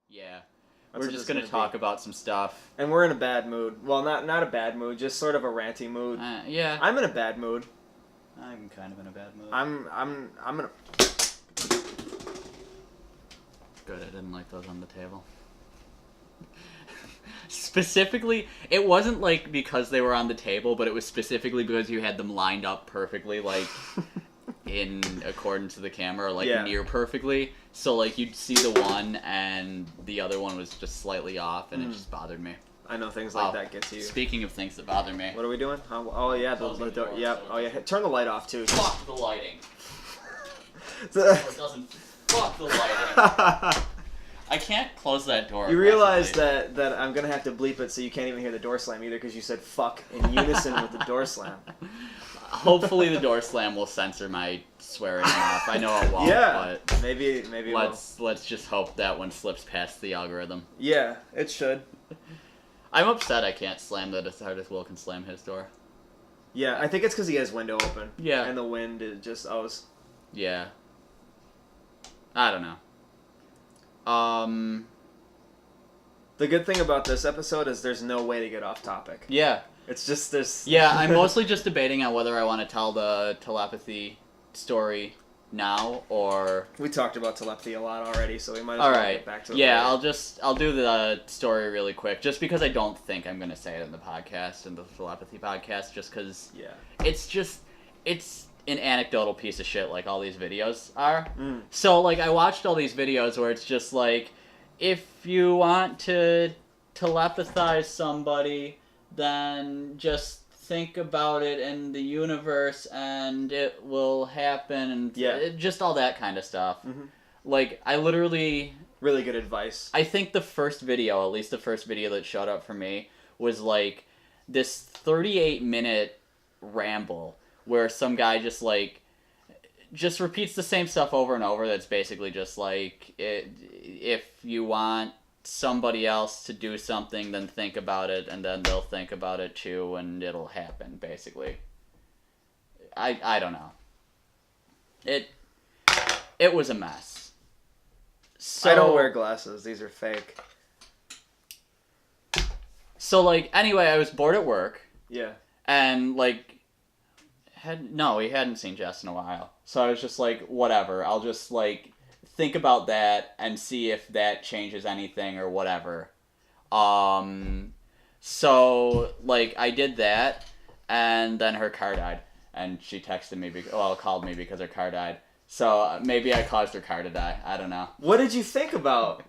Yeah. That's We're just going to talk about some stuff. And we're in a bad mood. Well, not a bad mood, just sort of a ranty mood. Yeah. I'm in a bad mood. I'm kind of in a bad mood. I'm gonna... Good, I didn't like those on the table. Specifically, it wasn't like because they were on the table, but it was specifically because you had them lined up perfectly, like... in accordance to the camera, like near perfectly. So like you'd see the one and the other one was just slightly off, and it just bothered me. I know things like that get to you. Speaking of things that bother me. What are we doing? Oh yeah, the door. Yep. Oh yeah. Turn the light off too. Fuck the lighting. It doesn't. Fuck the lighting. I can't close that door. You realize that I'm gonna have to bleep it so you can't even hear the door slam either because you said "fuck" in unison with the door slam. Hopefully the door slam will censor my swearing off. I know it won't. Yeah, but maybe. Let's just hope that one slips past the algorithm. Yeah, it should. I'm upset I can't slam that as hard as Will can slam his door. Yeah, I think it's because he has window open. Yeah. And the wind is just Yeah. I don't know. The good thing about this episode is there's no way to get off topic. Yeah. It's just this. Yeah, I'm mostly just debating on whether I want to tell the telepathy story now or... We talked about telepathy a lot already, so we might as well get back to it. Yeah, I'll do the story really quick, just because I don't think I'm going to say it in the podcast, in the telepathy podcast, just because it's an anecdotal piece of shit like all these videos are. So, like, I watched all these videos where it's just like, if you want to telepathize somebody, then just think about it in the universe and it will happen, and just all that kind of stuff. Like, I literally... Really good advice. I think the first video, at least the first video that showed up for me, was like this 38-minute ramble where some guy just repeats the same stuff over and over. That's basically just like, if you want somebody else to do something, then think about it, and then they'll think about it too, and it'll happen, basically. I don't know. It was a mess. So, I don't wear glasses. These are fake. So, like, anyway, I was bored at work. Yeah. And, like, we hadn't seen Jess in a while. So I was just like, whatever. I'll just, like, think about that and see if that changes anything or whatever. So, like, I did that, and then her car died. And she texted me, called me because her car died. So maybe I caused her car to die. I don't know. What did you think about?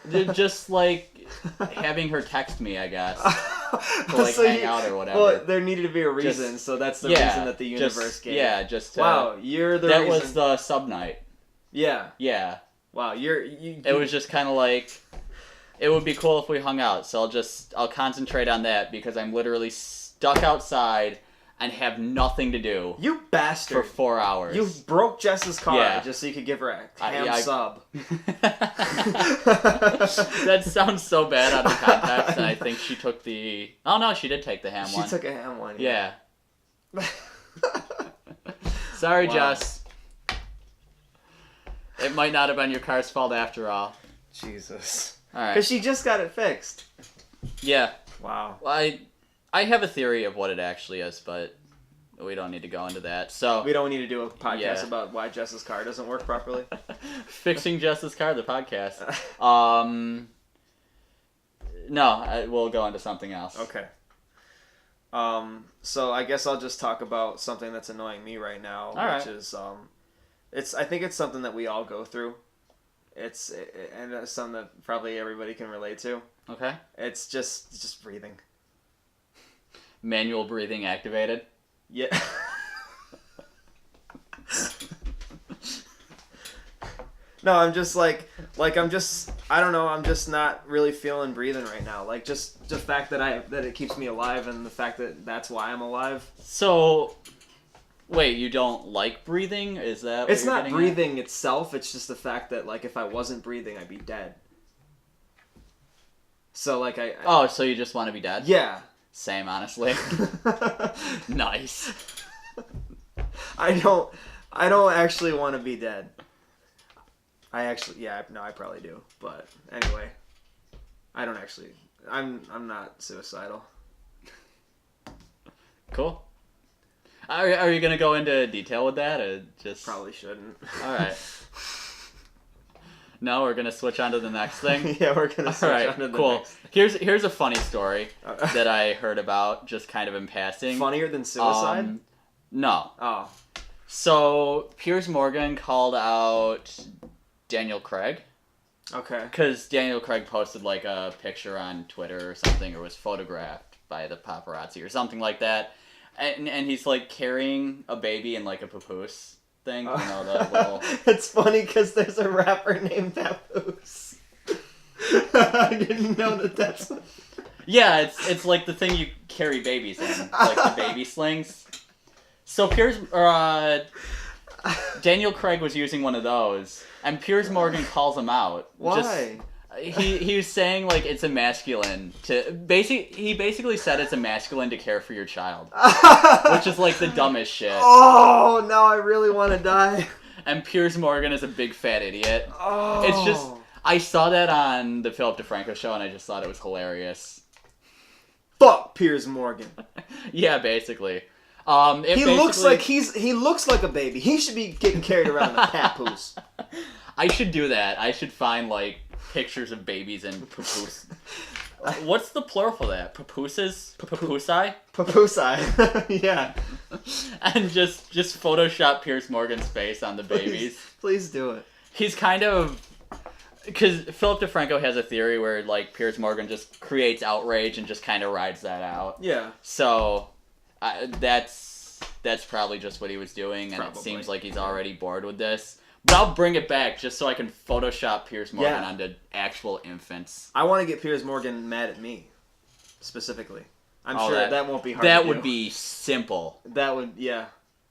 Just, like, having her text me, I guess. To, like, hang out or whatever. Well, there needed to be a reason, so that's the reason that the universe gave. Yeah, just... wow, you're the reason. That was the sub-night. Yeah. Yeah. Wow, It was just kind of like, it would be cool if we hung out, so I'll concentrate on that, because I'm literally stuck outside and have nothing to do. You bastard. For 4 hours. You broke Jess's car just so you could give her a ham sub. That sounds so bad out of context, and I think she took the... Oh no, she did take the ham one. She took a ham one, yeah. Sorry, Jess. It might not have been your car's fault after all. Jesus. Alright. Because she just got it fixed. Yeah. Wow. Well, I have a theory of what it actually is, but we don't need to go into that. So we don't need to do a podcast about why Jess's car doesn't work properly. Fixing Jess's car, the podcast. No, we'll go into something else. Okay. So I guess I'll just talk about something that's annoying me right now, which is I think it's something that we all go through. And it's something that probably everybody can relate to. Okay. It's just breathing. Manual breathing activated? Yeah. No, I'm just I don't know, I'm just not really feeling breathing right now. Like, just the fact that it keeps me alive, and the fact that that's why I'm alive. So, wait, you don't like breathing? Is that what It's you're not breathing itself, it's just the fact that, like, if I wasn't breathing, I'd be dead. So, like, Oh, so you just want to be dead? Yeah. Same, honestly. Nice. I don't actually want to be dead. I probably do. But anyway, I don't actually. I'm not suicidal. Cool. Are you gonna go into detail with that, or just probably shouldn't? All right. No, we're gonna switch on to the next thing. Yeah, we're gonna switch on to the next thing. Here's a funny story that I heard about, just kind of in passing. Funnier than suicide? No. Oh. So Piers Morgan called out Daniel Craig. Okay. Because Daniel Craig posted like a picture on Twitter or something, or was photographed by the paparazzi or something like that, and he's like carrying a baby in like a papoose thing. You know, the little... It's funny because there's a rapper named Papoose. I didn't know that's... Yeah, it's like the thing you carry babies in, like the baby slings. So Daniel Craig was using one of those, and Piers Morgan calls him out. Why? He was saying like it's emasculine to he basically said it's emasculine to care for your child, which is like the dumbest shit. Oh, now I really want to die. And Piers Morgan is a big fat idiot. Oh. It's just I saw that on the Philip DeFranco show and I just thought it was hilarious. Fuck Piers Morgan. Yeah, basically. Looks like he looks like a baby. He should be getting carried around in a papoose. I should do that. I should find like pictures of babies in papoose. What's the plural for that? Papooses? Papoosai? Papoosai. Yeah. And just Photoshop Piers Morgan's face on the babies. Please do it. He's kind of... Because Philip DeFranco has a theory where like Piers Morgan just creates outrage and just kind of rides that out. Yeah. So that's probably just what he was doing, and it seems like he's already bored with this. But I'll bring it back just so I can Photoshop Piers Morgan onto actual infants. I want to get Piers Morgan mad at me, specifically. I'm sure that won't be hard to do. That would be simple. That would, yeah.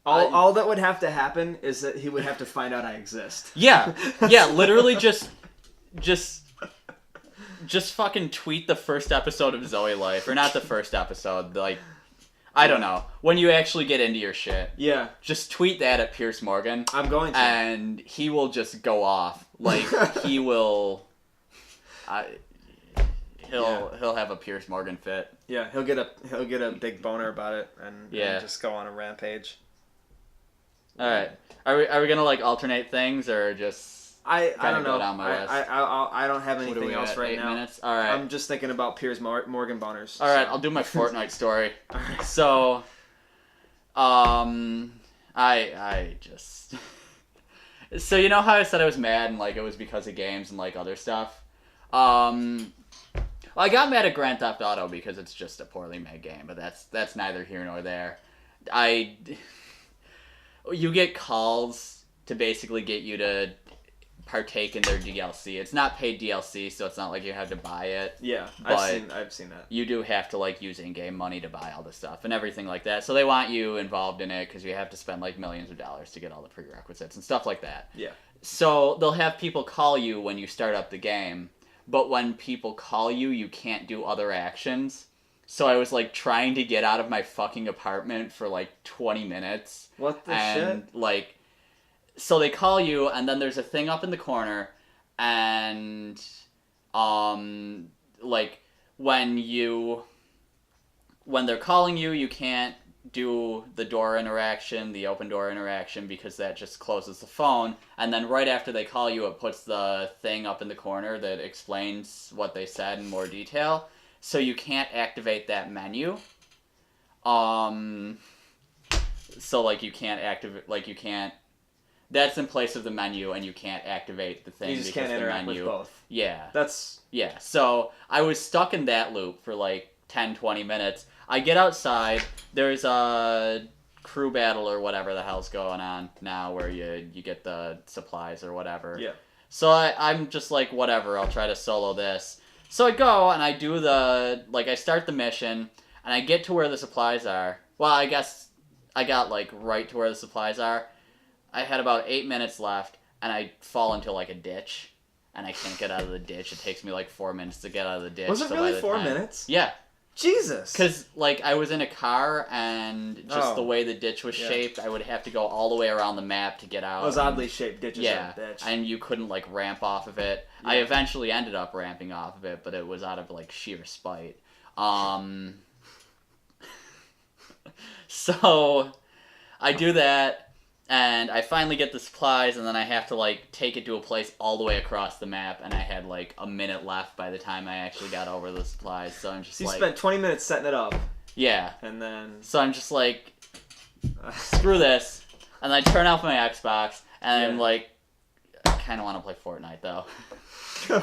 All that would have to happen is that he would have to find out I exist. Yeah. Yeah, literally just fucking tweet the first episode of Zoe Life. Or not the first episode, like... I don't know. When you actually get into your shit. Yeah. Just tweet that at Piers Morgan. I'm going to. And he will just go off. Like, he will... He'll have a Piers Morgan fit. Yeah, he'll get a big boner about it and just go on a rampage. Alright. Are we gonna, like, alternate things, or just... I don't know. Go down my list? I don't have anything else right now. 8 minutes? All right. I'm just thinking about Piers Morgan boners. All right, I'll do my Fortnite story. So, I just... So you know how I said I was mad and like it was because of games and like other stuff? Well, I got mad at Grand Theft Auto because it's just a poorly made game, but that's neither here nor there. You get calls to basically get you to partake in their DLC. It's not paid DLC, so it's not like you have to buy it. Yeah, but I've seen that. You do have to like use in-game money to buy all the stuff and everything like that. So they want you involved in it because you have to spend like millions of dollars to get all the prerequisites and stuff like that. Yeah. So they'll have people call you when you start up the game, but when people call you, you can't do other actions. So I was like trying to get out of my fucking apartment for like 20 minutes. What the shit? And like... So they call you, and then there's a thing up in the corner, and, like, when they're calling you, you can't do the door interaction, the open door interaction, because that just closes the phone, and then right after they call you, it puts the thing up in the corner that explains what they said in more detail, so you can't activate that menu. So, like, you can't activate, like, you can't... That's in place of the menu, and you can't activate the thing. You just can't interact with both. Yeah. Yeah, so I was stuck in that loop for like 10, 20 minutes. I get outside, there's a crew battle or whatever the hell's going on now where you get the supplies or whatever. Yeah. So I'm just like, whatever, I'll try to solo this. So I go, and I do I start the mission, and I get to where the supplies are. Well, I guess I got like right to where the supplies are. I had about 8 minutes left, and I fall into, like, a ditch, and I can't get out of the ditch. It takes me, like, 4 minutes to get out of the ditch. Was it really 4 minutes? Yeah. Jesus. Because, like, I was in a car, and just the way the ditch was shaped, I would have to go all the way around the map to get out. Those oddly shaped ditches yeah, are a bitch. and you couldn't, like, ramp off of it. Yeah. I eventually ended up ramping off of it, but it was out of, like, sheer spite. So, I do that. And I finally get the supplies, and then I have to, like, take it to a place all the way across the map, and I had, like, a minute left by the time I actually got over the supplies, so I'm just you spent 20 minutes setting it up. Yeah. And then... So I'm just like, screw this, and I turn off my Xbox, and I'm like, I kind of want to play Fortnite, though.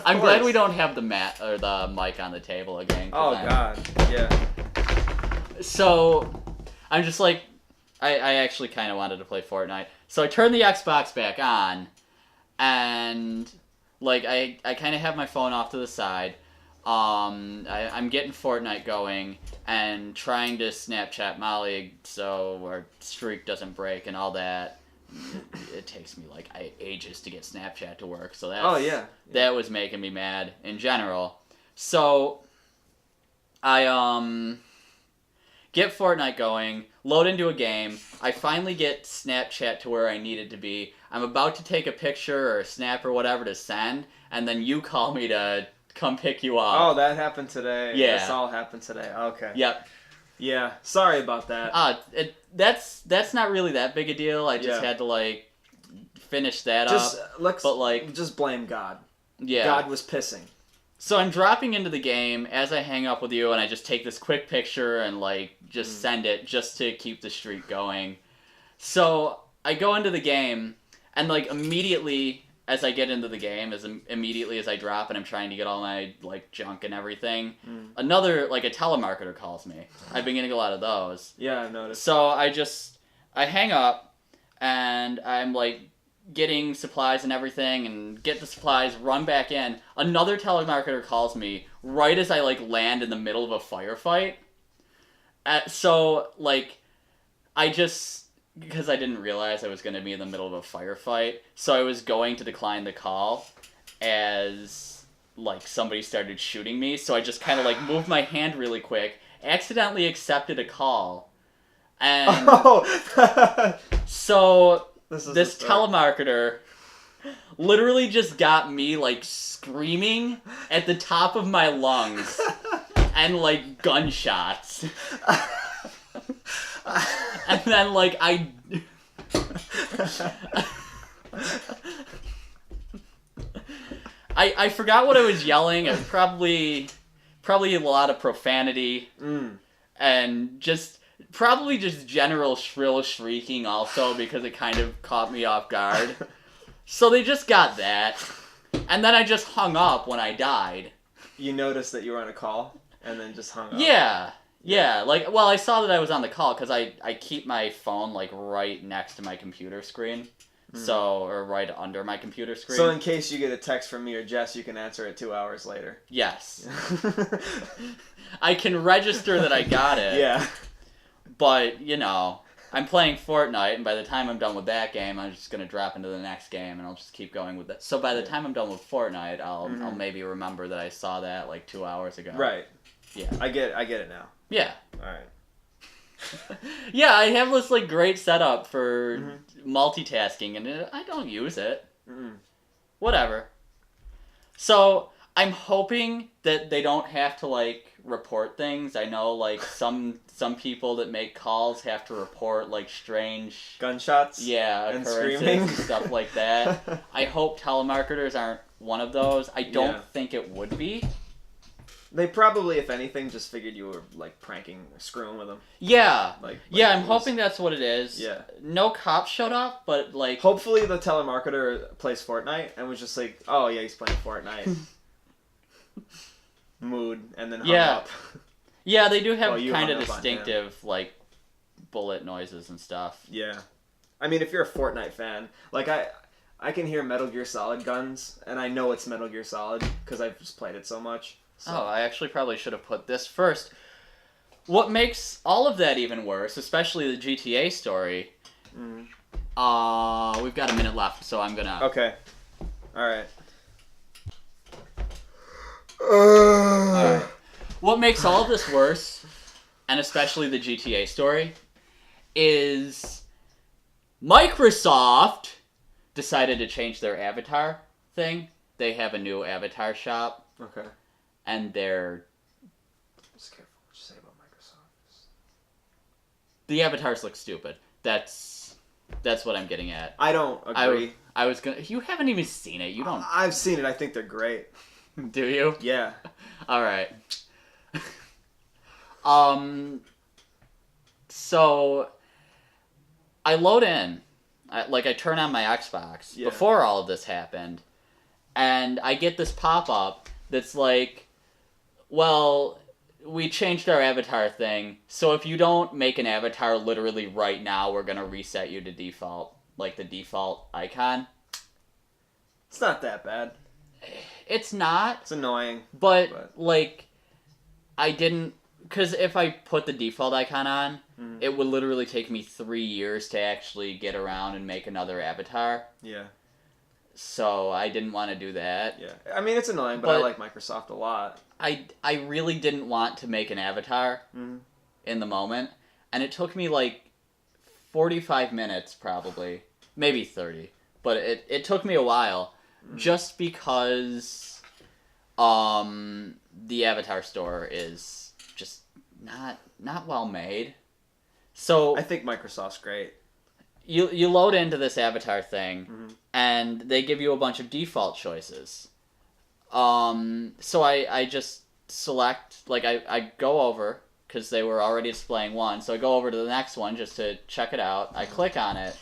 I'm glad we don't have the mic on the table again. Oh, God. Yeah. So, I'm just like, I actually kind of wanted to play Fortnite. So I turned the Xbox back on, and, like, I kind of have my phone off to the side. I'm getting Fortnite going, and trying to Snapchat Molly so our streak doesn't break and all that. It takes me, like, ages to get Snapchat to work, so that's, that was making me mad in general. So, I, get Fortnite going, load into a game, I finally get Snapchat to where I needed to be. I'm about to take a picture or a snap or whatever to send, and then you call me to come pick you up. Oh, that happened today. Yeah. This all happened today. Okay. Yep. Yeah. Sorry about that. That's not really that big a deal. I just had to, like, finish that up. But, like, just blame God. Yeah. God was pissing. So I'm dropping into the game as I hang up with you, and I just take this quick picture and, like, just send it just to keep the streak going. So I go into the game, and, like, immediately as I get into the game, immediately as I drop and I'm trying to get all my, like, junk and everything, another, like, a telemarketer calls me. I've been getting a lot of those. Yeah, I've noticed. So I hang up, and I'm, like, getting supplies and everything, and get the supplies, run back in. Another telemarketer calls me right as I, like, land in the middle of a firefight. So, like, because I didn't realize I was going to be in the middle of a firefight, so I was going to decline the call as, like, somebody started shooting me, so I just kind of, like, moved my hand really quick, accidentally accepted a call, and so this telemarketer literally just got me, like, screaming at the top of my lungs and, like, gunshots. And then, like, I forgot what I was yelling. It was probably a lot of profanity. And probably just general shrill shrieking also, because it kind of caught me off guard. So they just got that. And then I just hung up when I died. You noticed that you were on a call and then just hung up? Yeah, like, well, I saw that I was on the call because I keep my phone, like, right next to my computer screen. Or right under my computer screen. So in case you get a text from me or Jess, you can answer it 2 hours later. Yes. I can register that I got it. Yeah. But, you know, I'm playing Fortnite, and by the time I'm done with that game, I'm just going to drop into the next game, and I'll just keep going with that. So by the time I'm done with Fortnite, I'll maybe remember that I saw that, like, 2 hours ago. Right. Yeah. I get it now. Yeah. Alright. Yeah, I have this, like, great setup for multitasking, and I don't use it. Whatever. So, I'm hoping that they don't have to, like, report things. I know, like, some people that make calls have to report, like, strange... gunshots? Yeah, and occurrences screaming? And stuff like that. I hope telemarketers aren't one of those. I don't think it would be. They probably, if anything, just figured you were, like, pranking, screwing with them. Yeah. I'm hoping that's what it is. Yeah. No cops showed up, but, like... Hopefully the telemarketer plays Fortnite and was just like, oh, yeah, he's playing Fortnite. Mood, and then hung up. Yeah, they do have kind of distinctive, like, bullet noises and stuff. Yeah. I mean, if you're a Fortnite fan, like, I can hear Metal Gear Solid guns, and I know it's Metal Gear Solid, because I've just played it so much. So. Oh, I actually probably should have put this first. What makes all of that even worse, especially the GTA story, we've got a minute left, so I'm gonna... Okay. Alright. Alright. What makes all of this worse, and especially the GTA story, is Microsoft decided to change their avatar thing. They have a new avatar shop. Okay. And they're... Just careful what you say about Microsoft. The avatars look stupid. That's what I'm getting at. I don't agree. I was gonna... You haven't even seen it. You don't... I've seen it. I think they're great. Do you? Yeah. Alright. So... I load in. I turn on my Xbox before all of this happened. And I get this pop-up that's like, well, we changed our avatar thing, so if you don't make an avatar literally right now, we're going to reset you to default, like the default icon. It's not that bad. It's not. It's annoying. But... like, I didn't... Because if I put the default icon on, it would literally take me 3 years to actually get around and make another avatar. Yeah. So I didn't want to do that. Yeah. I mean, it's annoying, but I like Microsoft a lot. I really didn't want to make an avatar in the moment. And it took me like 45 minutes probably. Maybe 30. But it took me a while. Just because the avatar store is just not well made. So I think Microsoft's great. You load into this avatar thing, and they give you a bunch of default choices. So I just select, like, I go over, because they were already displaying one, so I go over to the next one just to check it out. I click on it,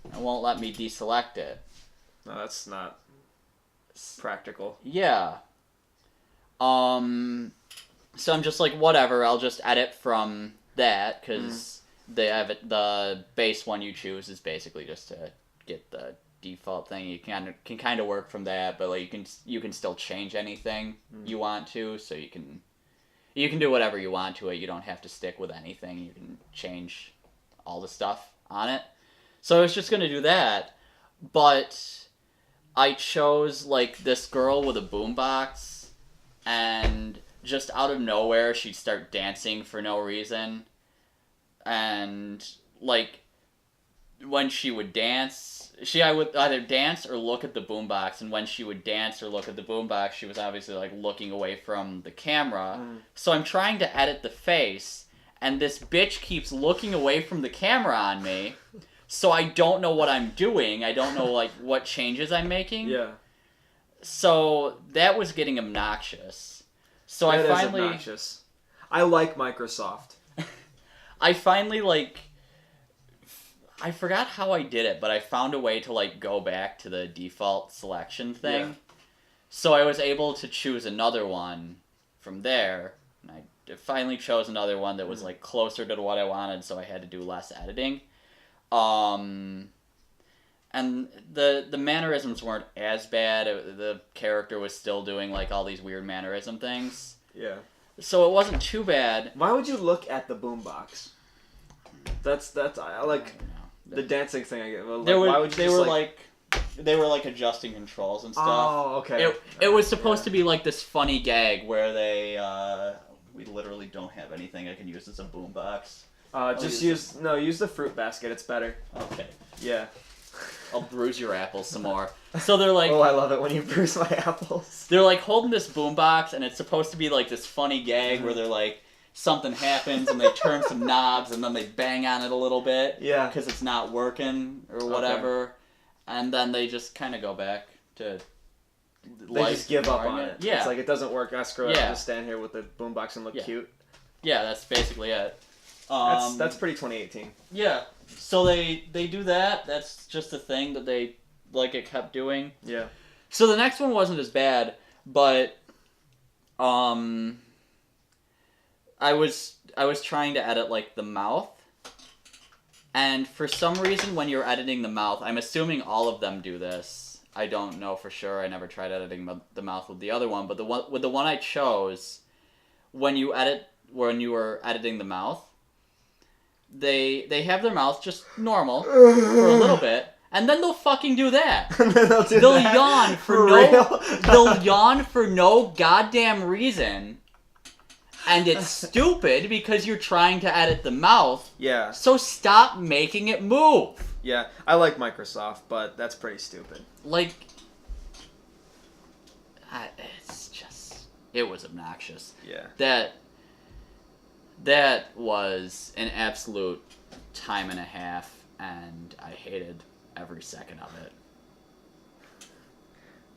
and it won't let me deselect it. No, that's not practical. Yeah. So I'm just like, whatever, I'll just edit from that, because... the base one you choose is basically just to get the default thing. You can kind of work from that, but like you can still change anything you want to, so you can do whatever you want to it. You don't have to stick with anything. You can change all the stuff on it. So I was just gonna do that, but I chose like this girl with a boombox, and just out of nowhere she'd start dancing for no reason. And, like, when she would dance, I would either dance or look at the boombox, and when she would dance or look at the boombox, she was obviously, like, looking away from the camera. So I'm trying to edit the face, and this bitch keeps looking away from the camera on me, so I don't know what I'm doing. I don't know, like, what changes I'm making. Yeah. So that was getting obnoxious. So that I finally... is obnoxious. I like Microsoft. I finally, like, I forgot how I did it, but I found a way to, like, go back to the default selection thing. Yeah. So I was able to choose another one from there, and I finally chose another one that was, like, closer to what I wanted, so I had to do less editing. And the mannerisms weren't as bad. The character was still doing, like, all these weird mannerism things. Yeah. So it wasn't too bad. Why would you look at the boombox? That's I like the dancing thing. I get. Well, like, why would you they were like adjusting controls and stuff. Oh, okay. It was supposed to be like this funny gag where they we literally don't have anything I can use as a boombox. Use the fruit basket. It's better. Okay. Yeah. I'll bruise your apples some more. So they're like... Oh, I love it when you bruise my apples. They're like holding this boombox, and it's supposed to be like this funny gag where they're like, something happens, and they turn some knobs, and then they bang on it a little bit. Yeah. Because it's not working, or whatever. Okay. And then they just kind of go back to... They just give up on it. Yeah. It's like, it doesn't work. I screw it. I'll just stand here with the boombox and look cute. Yeah, that's basically it. That's pretty 2018. Yeah. So they do that. That's just a thing that they it kept doing. Yeah. So the next one wasn't as bad, but I was trying to edit like the mouth, and for some reason when you're editing the mouth, I'm assuming all of them do this. I don't know for sure. I never tried editing the mouth with the other one, but the one I chose, when you were editing the mouth, they have their mouth just normal for a little bit, and then they'll fucking do that. They'll yawn for no goddamn reason, And it's stupid because you're trying to edit the mouth. Yeah. So stop making it move. Yeah, I like Microsoft, but that's pretty stupid. Like, it's just, it was obnoxious. Yeah. That was an absolute time and a half, and I hated every second of it.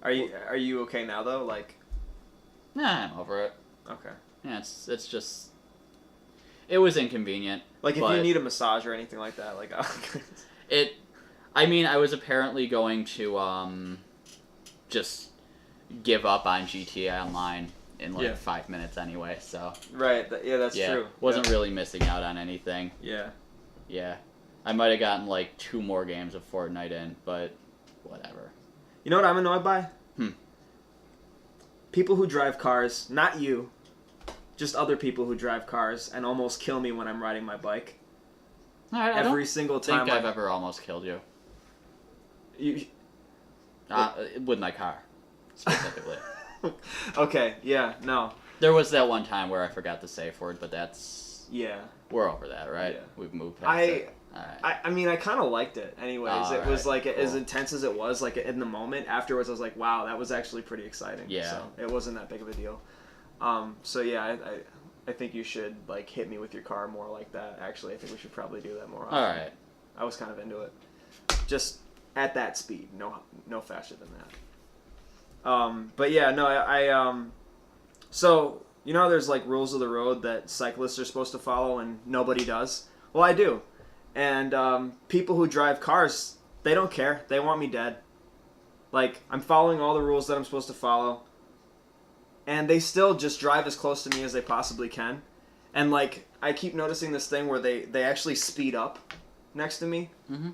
Are you okay now though? Like, nah, I'm over it. Okay. Yeah, it's just, it was inconvenient. Like, if you need a massage or anything like that, like, I mean, I was apparently going to just give up on GTA Online in like 5 minutes anyway, so. Right, that's true. Wasn't really missing out on anything. Yeah. Yeah. I might have gotten like 2 more games of Fortnite in, but whatever. You know what I'm annoyed by? People who drive cars, not you, just other people who drive cars and almost kill me when I'm riding my bike. Every single time. I don't think I've ever almost killed you. With my car, specifically. Okay, yeah, no. There was that one time where I forgot the safe word, but that's... Yeah. We're over that, right? Yeah. We've moved past it. Right. I mean, I kind of liked it anyways. It was like, cool. As intense as it was, like in the moment, afterwards I was like, wow, that was actually pretty exciting. Yeah. So it wasn't that big of a deal. So yeah, I think you should like hit me with your car more like that. Actually, I think we should probably do that more often. Alright. I was kind of into it. Just at that speed, no faster than that. But yeah, no, so, you know, there's like rules of the road that cyclists are supposed to follow and nobody does? Well, I do. And people who drive cars, they don't care. They want me dead. Like, I'm following all the rules that I'm supposed to follow. And they still just drive as close to me as they possibly can. And, like, I keep noticing this thing where they actually speed up next to me. Mm-hmm.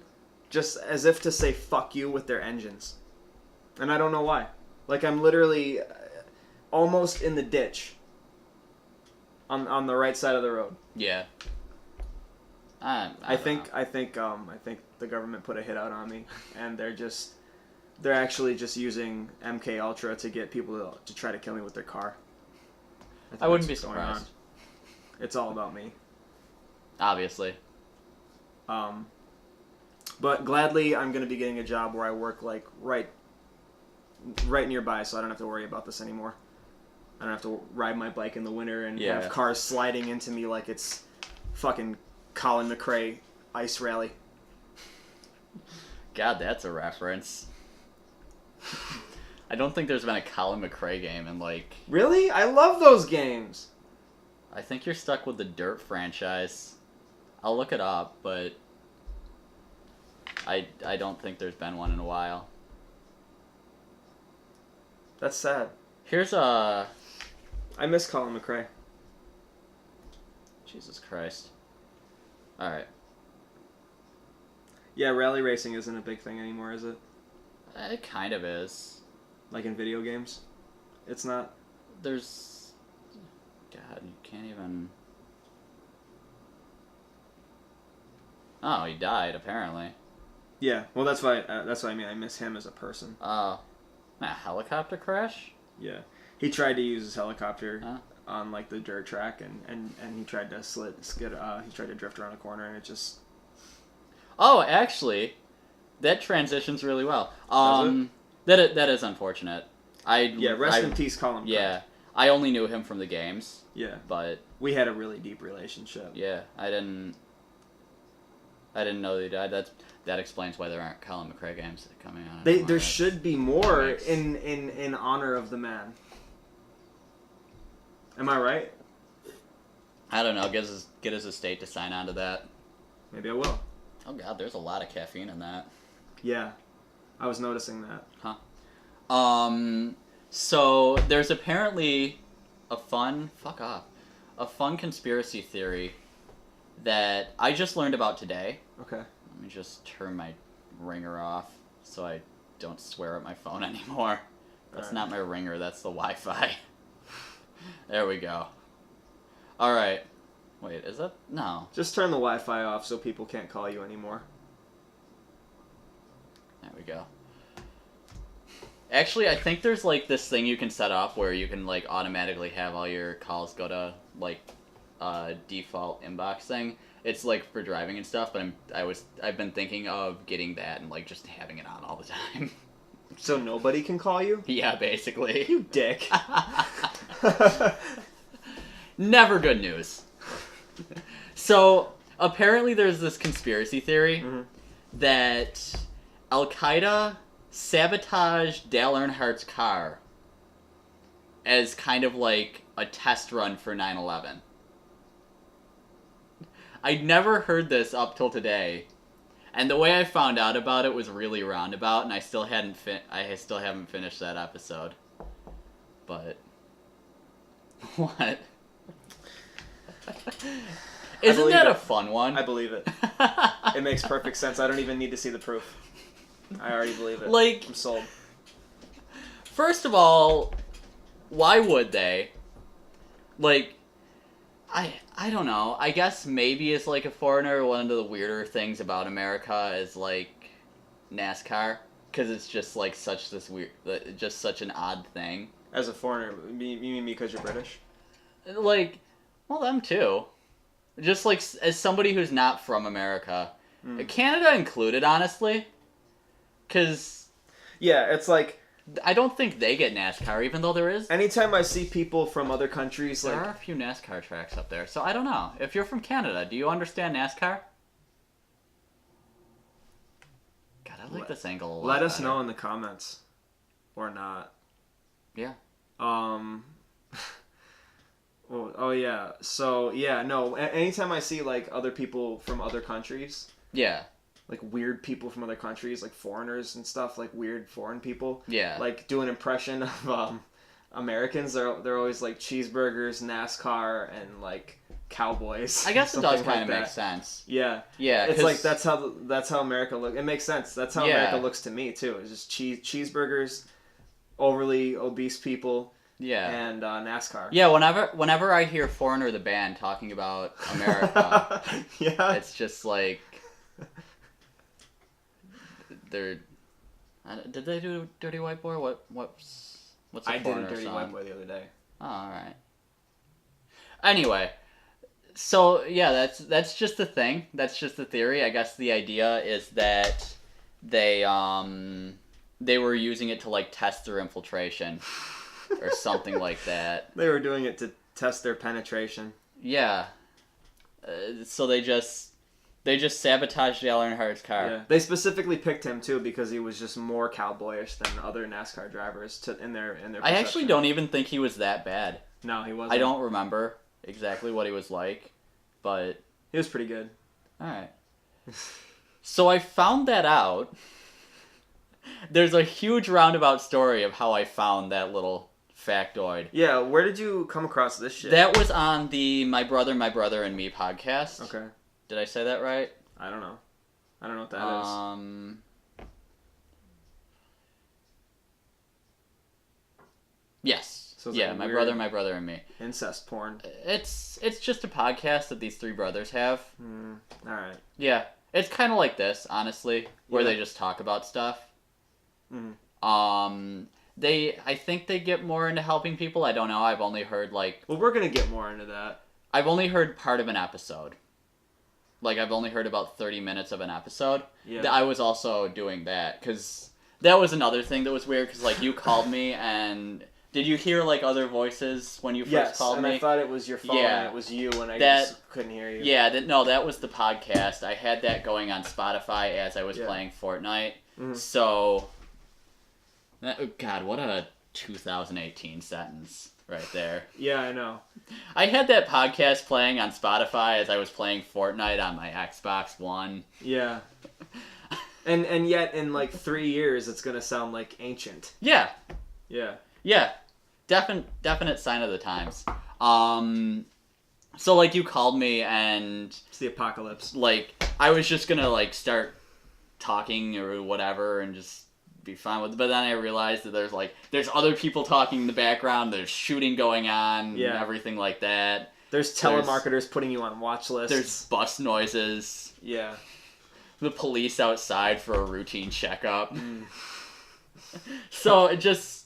Just as if to say fuck you with their engines. And I don't know why. Like, I'm literally almost in the ditch on the right side of the road. Yeah. I think the government put a hit out on me, and they're actually just using MK Ultra to get people to try to kill me with their car. I wouldn't be surprised. It's all about me. Obviously. But gladly, I'm going to be getting a job where I work like right nearby, so I don't have to worry about this anymore. I don't have to ride my bike in the winter and have cars sliding into me like it's fucking Colin McRae Ice Rally. God, that's a reference. I don't think there's been a Colin McRae game in like... Really? I love those games. I think you're stuck with the Dirt franchise. I'll look it up, but I don't think there's been one in a while. That's sad. Here's a... I miss Colin McRae. Jesus Christ. Alright. Yeah, rally racing isn't a big thing anymore, is it? It kind of is. Like in video games? It's not? There's... God, you can't even... Oh, he died, apparently. Yeah, well that's why I mean. I miss him as a person. Oh. A helicopter crash? Yeah. He tried to use his helicopter on like the dirt track, and he tried to he tried to drift around a corner, and it just... Oh, actually, that transitions really well. That is unfortunate. Rest in peace, Colin. Yeah, I only knew him from the games. Yeah, but we had a really deep relationship. Yeah, I didn't know that he died. That explains why there aren't Colin McRae games coming out. There should be more in honor of the man. Am I right? I don't know. Get his estate to sign on to that. Maybe I will. Oh God, there's a lot of caffeine in that. Yeah, I was noticing that. Huh. So there's apparently a fun conspiracy theory that I just learned about today. Okay. Let me just turn my ringer off so I don't swear at my phone anymore. That's not my ringer, that's the Wi-Fi. There we go. Alright. Wait, is that... No. Just turn the Wi-Fi off so people can't call you anymore. There we go. Actually, I think there's like this thing you can set up where you can like automatically have all your calls go to like default inbox thing. It's like for driving and stuff, but I've been thinking of getting that and like just having it on all the time. So nobody can call you? Yeah, basically. You dick. Never good news. So apparently there's this conspiracy theory that Al-Qaeda sabotaged Dale Earnhardt's car as kind of like a test run for 9/11. I'd never heard this up till today, and the way I found out about it was really roundabout, and I still haven't finished that episode. But what? Isn't that a fun one? I believe it. It makes perfect sense. I don't even need to see the proof. I already believe it. Like, I'm sold. First of all, why would they? Like, I don't know. I guess maybe as like a foreigner, one of the weirder things about America is like NASCAR, because it's just like such an odd thing. As a foreigner, you mean because you're British? Like, well, them too. Just like as somebody who's not from America, Canada included, honestly, because yeah, it's like I don't think they get NASCAR, even though there is. Anytime I see people from other countries, there are a few NASCAR tracks up there, so I don't know. If you're from Canada, do you understand NASCAR? God, I like this angle a lot. Let us better. know in the comments, or not. Yeah. Oh yeah. So yeah, no. Anytime I see like other people from other countries. Yeah. Like weird people from other countries, like foreigners and stuff, like weird foreign people. Yeah. Like do an impression of Americans. They're always like cheeseburgers, NASCAR, and like cowboys. I guess it does kind of like make sense. Yeah. Yeah. It's like that's how America looks. It makes sense. That's how America looks to me too. It's just cheeseburgers, overly obese people. Yeah. And NASCAR. Yeah, whenever I hear Foreigner the band talking about America, yeah, it's just like did they do Dirty White Boy? What's a I did a Foreigner Dirty song? White Boy the other day. Oh, all right. Anyway, so yeah, that's just the thing. That's just the theory. I guess the idea is that they were using it to like test their infiltration. Or something like that. They were doing it to test their penetration. Yeah. So they just sabotaged Dale Earnhardt's car. Yeah. They specifically picked him too because he was just more cowboyish than other NASCAR drivers in their perception. I actually don't even think he was that bad. No, he wasn't. I don't remember exactly what he was like, but he was pretty good. All right. So I found that out. There's a huge roundabout story of how I found that little factoid. Yeah, where did you come across this shit? That was on the My Brother and Me podcast. Okay. Did I say that right? I don't know. I don't know what that is. Yes. So yeah, like My Brother and Me. Incest porn. It's just a podcast that these three brothers have. All right. Yeah. It's kind of like this, honestly, where they just talk about stuff. I think they get more into helping people. I don't know. I've only heard like. Well, we're gonna get more into that. I've only heard part of an episode. Like I've only heard about 30 minutes of an episode. Yeah. I was also doing that because that was another thing that was weird. Because like you called me and did you hear like other voices when you first called me? Yes, and I thought it was your phone. Yeah. And it was you, and I just couldn't hear you. Yeah. That was the podcast. I had that going on Spotify as I was playing Fortnite. So. God, what a 2018 sentence right there. Yeah, I know. I had that podcast playing on Spotify as I was playing Fortnite on my Xbox One. Yeah. And yet in like 3 years it's gonna sound like ancient. Yeah. Yeah. Yeah. Definite sign of the times. So like you called me and it's the apocalypse. Like I was just gonna like start talking or whatever and just be fine with it. But then I realized that there's other people talking in the background, there's shooting going on and everything like that. There's telemarketers putting you on watch lists. There's bus noises. Yeah. The police outside for a routine checkup. So it just,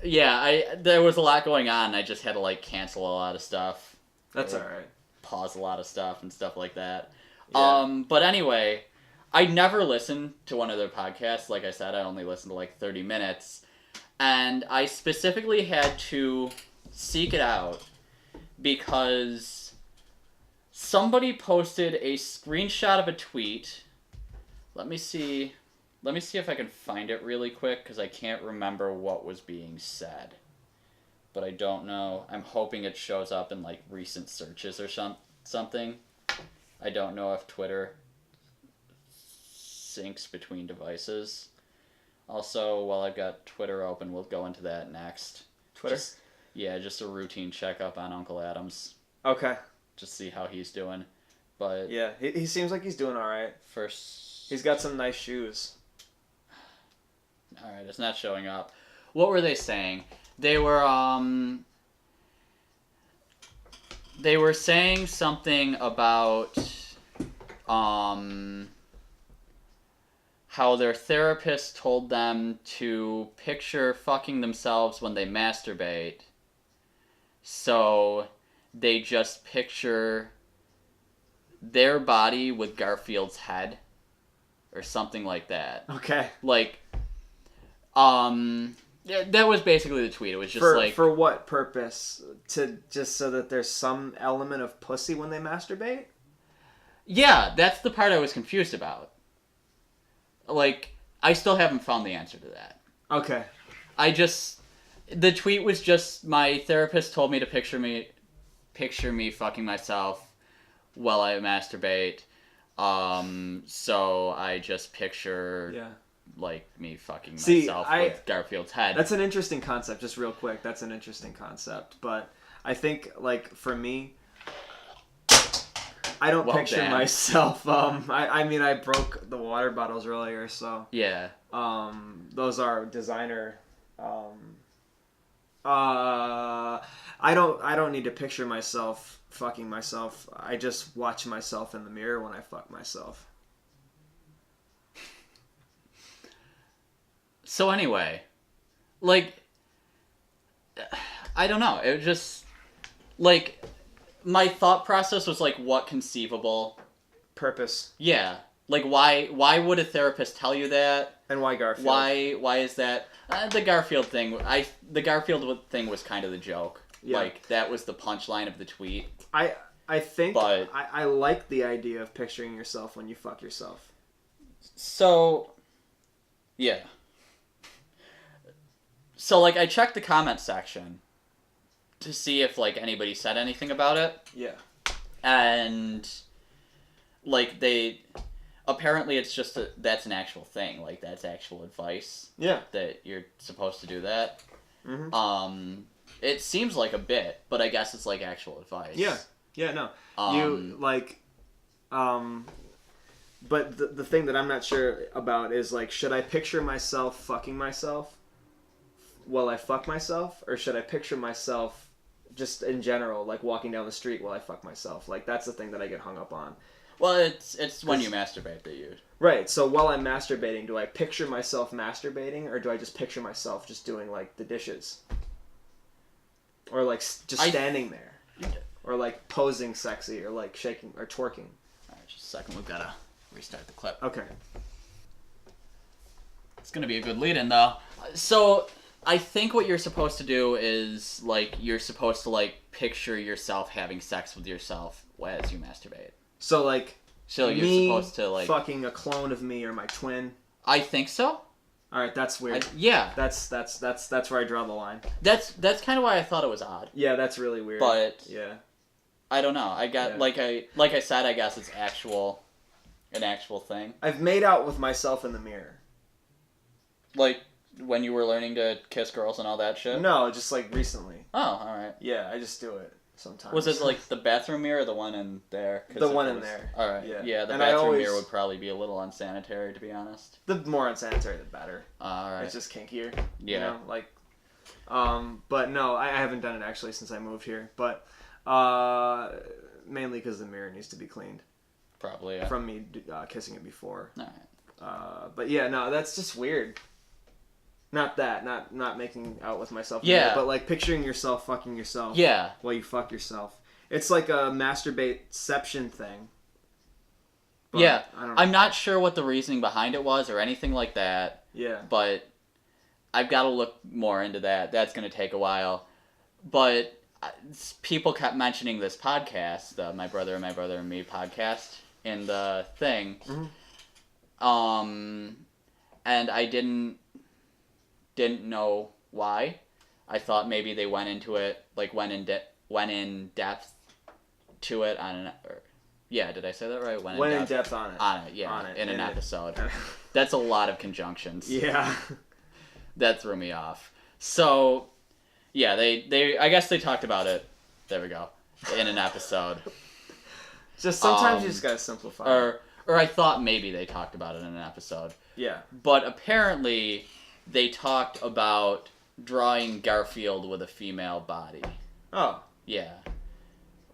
there was a lot going on. I just had to like cancel a lot of stuff. That's all right. Pause a lot of stuff and stuff like that. Yeah. But anyway, I never listened to one of their podcasts. Like I said, I only listened to like 30 minutes. And I specifically had to seek it out because somebody posted a screenshot of a tweet. Let me see if I can find it really quick because I can't remember what was being said. But I don't know. I'm hoping it shows up in like recent searches or something. I don't know if Twitter syncs between devices. Also, while I've got Twitter open, we'll go into that next. Twitter? Just a routine checkup on Uncle Adams. Okay. Just see how he's doing. But yeah, he seems like he's doing all right. First, he's got some nice shoes. All right, it's not showing up. What were they saying? They were saying something about how their therapist told them to picture fucking themselves when they masturbate. So they just picture their body with Garfield's head or something like that. Okay. Like yeah, that was basically the tweet. It was just for what purpose? To just so that there's some element of pussy when they masturbate? Yeah, that's the part I was confused about. Like, I still haven't found the answer to that. Okay. The tweet was just, my therapist told me to picture me fucking myself while I masturbate. So I just picture like me fucking myself with Garfield's head. That's an interesting concept, just real quick. That's an interesting concept. But I think, like, for me, I don't picture myself. I mean, I broke the water bottles earlier, so yeah. Those are designer. I don't need to picture myself fucking myself. I just watch myself in the mirror when I fuck myself. So anyway, like, I don't know. It was just like, my thought process was like, what conceivable purpose? Yeah, like why would a therapist tell you that? And why Garfield? Why is that? The Garfield thing. The Garfield thing was kind of the joke. Yeah. Like, that was the punchline of the tweet. I think I like the idea of picturing yourself when you fuck yourself. So, yeah. So, like, I checked the comment section to see if, like, anybody said anything about it. Yeah. And, like, apparently it's just that's an actual thing. Like, that's actual advice. Yeah. That you're supposed to do that. Mm-hmm. It seems like a bit, but I guess it's, like, actual advice. Yeah. Yeah, no. You, like, but the thing that I'm not sure about is, like, should I picture myself fucking myself while I fuck myself? Or should I picture myself just in general, like, walking down the street while I fuck myself? Like, that's the thing that I get hung up on. Well, it's when you masturbate that you... Right, so while I'm masturbating, do I picture myself masturbating, or do I just picture myself just doing, like, the dishes? Or, like, just standing there? Or, like, posing sexy, or, like, shaking, or twerking? Alright, just a second, we've gotta restart the clip. Okay. It's gonna be a good lead-in, though. So, I think what you're supposed to do is, like, you're supposed to, like, picture yourself having sex with yourself as you masturbate. So, like, you're me supposed to, like, fucking a clone of me or my twin? I think so. All right, that's weird. Yeah. That's where I draw the line. That's kind of why I thought it was odd. Yeah, that's really weird. But yeah, I don't know. I got like I said, I guess it's an actual thing. I've made out with myself in the mirror. Like when you were learning to kiss girls and all that shit? No, just like recently. Oh, all right. Yeah, I just do it sometimes. Was it like the bathroom mirror or the one in there? The one in there. All right. Yeah, the bathroom mirror would probably be a little unsanitary, to be honest. The more unsanitary, the better. All right. It's just kinkier. Yeah. You know, like, but no, I haven't done it actually since I moved here. But mainly because the mirror needs to be cleaned. Probably, yeah. From me kissing it before. All right. But yeah, no, that's just weird. Not that, not making out with myself. Yeah. But like picturing yourself fucking yourself. Yeah. While you fuck yourself. It's like a masturbateception thing. But yeah. I don't know. I'm not sure what the reasoning behind it was or anything like that. Yeah. But I've got to look more into that. That's going to take a while. But people kept mentioning this podcast, the My Brother and Me podcast, in the thing. Mm-hmm. And I didn't know why. I thought maybe they went into it, like went in depth to it on did I say that right? Went in depth on it. On it, yeah. On it. In an episode. That's a lot of conjunctions. Yeah. That threw me off. So, yeah, they I guess they talked about it. There we go. In an episode. Just sometimes you just gotta simplify. Or I thought maybe they talked about it in an episode. Yeah. But apparently, they talked about drawing Garfield with a female body. Oh. Yeah.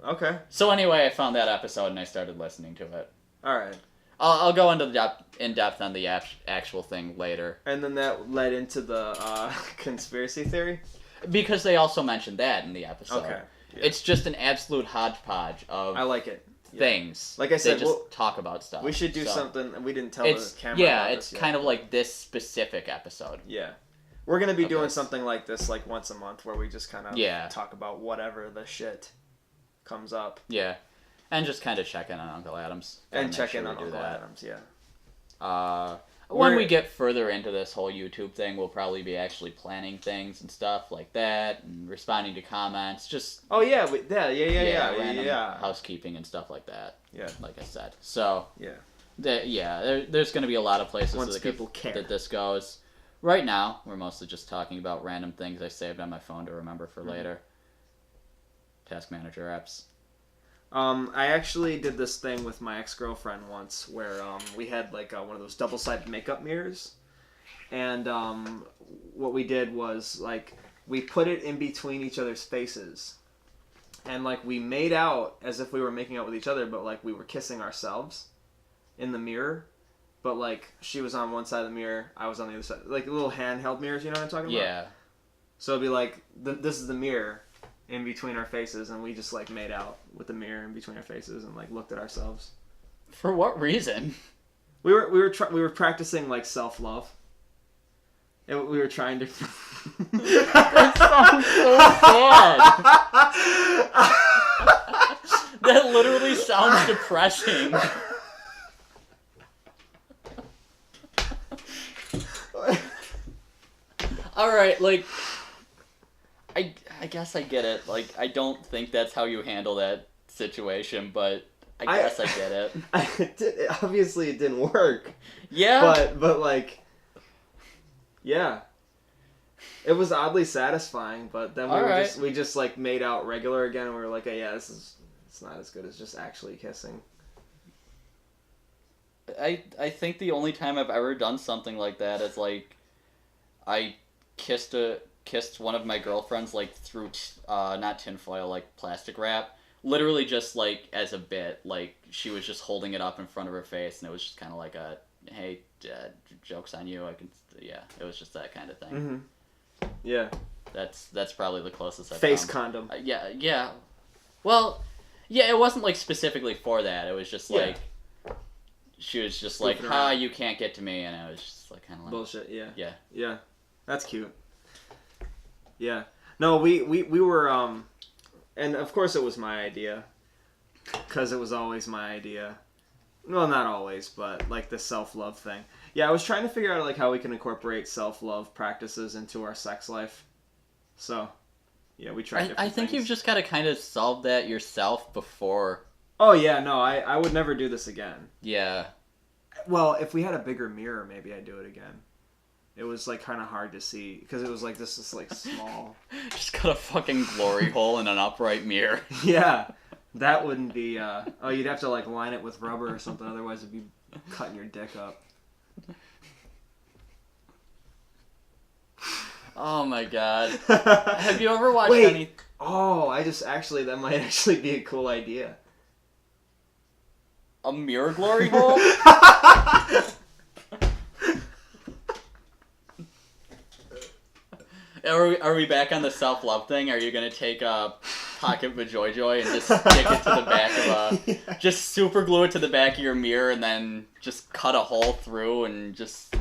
Okay. So anyway, I found that episode and I started listening to it. All right. I'll go into in depth on the actual thing later. And then that led into the conspiracy theory? Because they also mentioned that in the episode. Okay. Yeah. It's just an absolute hodgepodge of I like it. Things. Like I said, they just talk about stuff. We should do something. We didn't tell the camera. Yeah, about it's this kind yet. of like this specific episode. Yeah. We're going to be doing something like this like once a month where we just kind of talk about whatever the shit comes up. Yeah. And just kind of check in on Uncle Adams. And check in on Uncle Adams, yeah. When we get further into this whole YouTube thing, we'll probably be actually planning things and stuff like that, and responding to comments. Just yeah, housekeeping and stuff like that. Yeah, like I said. So yeah, there's going to be a lot of places that this goes. Right now, we're mostly just talking about random things I saved on my phone to remember for later. Task manager apps. I actually did this thing with my ex-girlfriend once where we had like one of those double-sided makeup mirrors, and what we did was like we put it in between each other's faces, and like we made out as if we were making out with each other, but like we were kissing ourselves in the mirror, but like she was on one side of the mirror, I was on the other side, like little handheld mirrors, you know what I'm talking about? Yeah. So it'd be like this is the mirror in between our faces, and we just like made out with the mirror in between our faces and like looked at ourselves. For what reason? We were practicing like self-love. And we were trying to. That sounds so sad. That literally sounds depressing. All right, like. I guess I get it. Like, I don't think that's how you handle that situation, but I guess I get it. Obviously, it didn't work. Yeah. But like, yeah, it was oddly satisfying. But then we just like made out regular again, and we were like, oh, yeah, it's not as good as just actually kissing. I think the only time I've ever done something like that is like, I kissed one of my girlfriends like through not tinfoil, like plastic wrap, literally just like as a bit, like she was just holding it up in front of her face, and it was just kind of like a hey, joke's on you, it was just that kind of thing. Mm-hmm. Yeah, that's probably the closest I've face found. condom. Yeah well, yeah, it wasn't like specifically for that, it was just like she was just like, you can't get to me, and I was just like kind of like bullshit. Yeah, that's cute. Yeah. No, we were, and of course it was my idea, because it was always my idea. Well, not always, but like the self-love thing. Yeah, I was trying to figure out like how we can incorporate self-love practices into our sex life. So, yeah, we tried different I think things. you've just got to kind of solve that yourself before. Oh, yeah, no, I would never do this again. Yeah. Well, if we had a bigger mirror, maybe I'd do it again. It was like kind of hard to see because it was like this is like small. Just got a fucking glory hole in an upright mirror. Yeah, that wouldn't be. You'd have to like line it with rubber or something. Otherwise, it'd be cutting your dick up. Oh my god! Have you ever watched any? Oh, that might actually be a cool idea. A mirror glory hole? Are we back on the self-love thing? Are you gonna take a pocket Vajoy and just stick it to the back of Yeah. just super glue it to the back of your mirror and then just cut a hole through and just...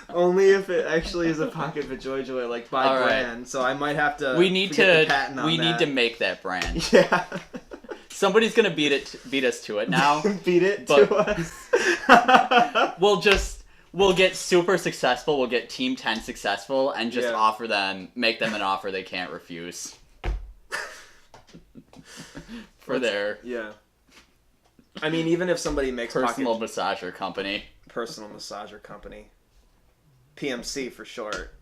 only if it actually is a pocket Vajoy, like by All right. brand. So I might have to. We need get the to. patent on We need that. to make that brand. Yeah. Somebody's gonna beat us to it now. Beat it but- to us. We'll get super successful. We'll get Team 10 successful and just Yeah. make them an offer they can't refuse. For their Yeah. I mean, even if somebody makes personal massager company. personal massager company, PMC for short.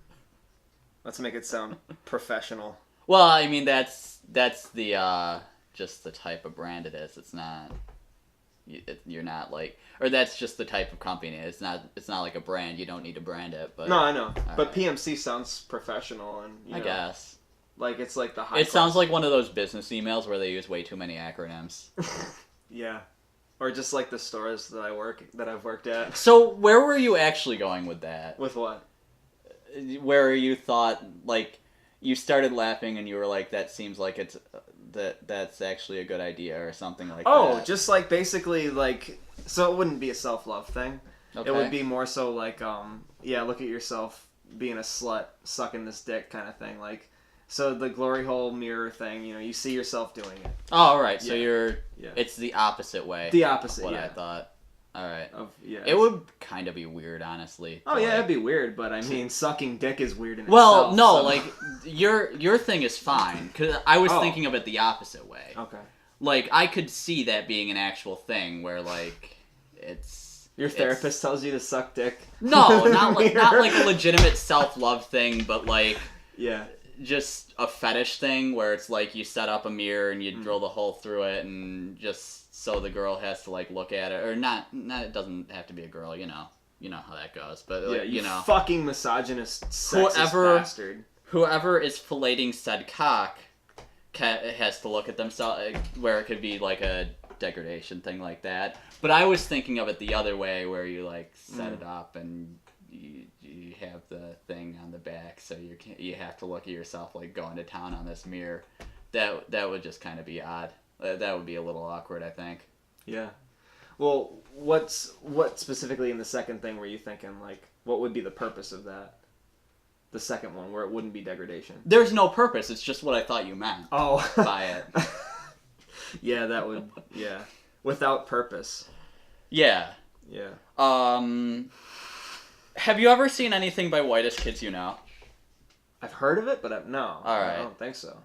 Let's make it sound professional. Well, I mean that's the just the type of brand it is. It's not. You're not like, or that's just the type of company. It's not like a brand. You don't need to brand it. But No, I know. But right. PMC sounds professional, and I guess like it's like the high. it sounds like one of those business emails where they use way too many acronyms. Yeah, or just like the stores that I've worked at. So where were you actually going with that? With what? Where you thought like you started laughing and you were like, that seems like it's that's actually a good idea or something like that. Oh, just like basically like, so it wouldn't be a self-love thing. Okay. It would be more so like, yeah, look at yourself being a slut, sucking this dick kind of thing. Like, so the glory hole mirror thing, you see yourself doing it. Oh, all right. So Yeah. Yeah. it's the opposite way. The opposite, What yeah. I thought. All right. Yeah. It would kind of be weird, honestly. Oh to, yeah, like- it'd be weird, but I mean, sucking dick is weird in Well, itself. no, so- like your thing is fine because I was Oh. thinking of it the opposite way. Okay. Like I could see that being an actual thing where like it's Your therapist tells you to suck dick. No, not like Mirror. a legitimate self-love thing, but like Yeah. just a fetish thing where it's like you set up a mirror and you Mm. drill the hole through it and just so the girl has to like look at it or not it doesn't have to be a girl, you know how that goes, but like, Yeah, you fucking misogynist, sexist Whoever- bastard. whoever is filleting said cock has to look at themselves where it could be like a degradation thing like that. But I was thinking of it the other way where you like set it up and you have the thing on the back so you have to look at yourself like going to town on this mirror. That would just kind of be odd. That would be a little awkward, I think. Yeah. Well, what specifically in the second thing were you thinking? Like, what would be the purpose of that? The second one, where it wouldn't be degradation. There's no purpose. It's just what I thought you meant Oh. by it. Yeah, that would. Yeah. Without purpose. Yeah. Yeah. Have you ever seen anything by Whitest Kids You Know? I've heard of it, but no. All right. I don't think so.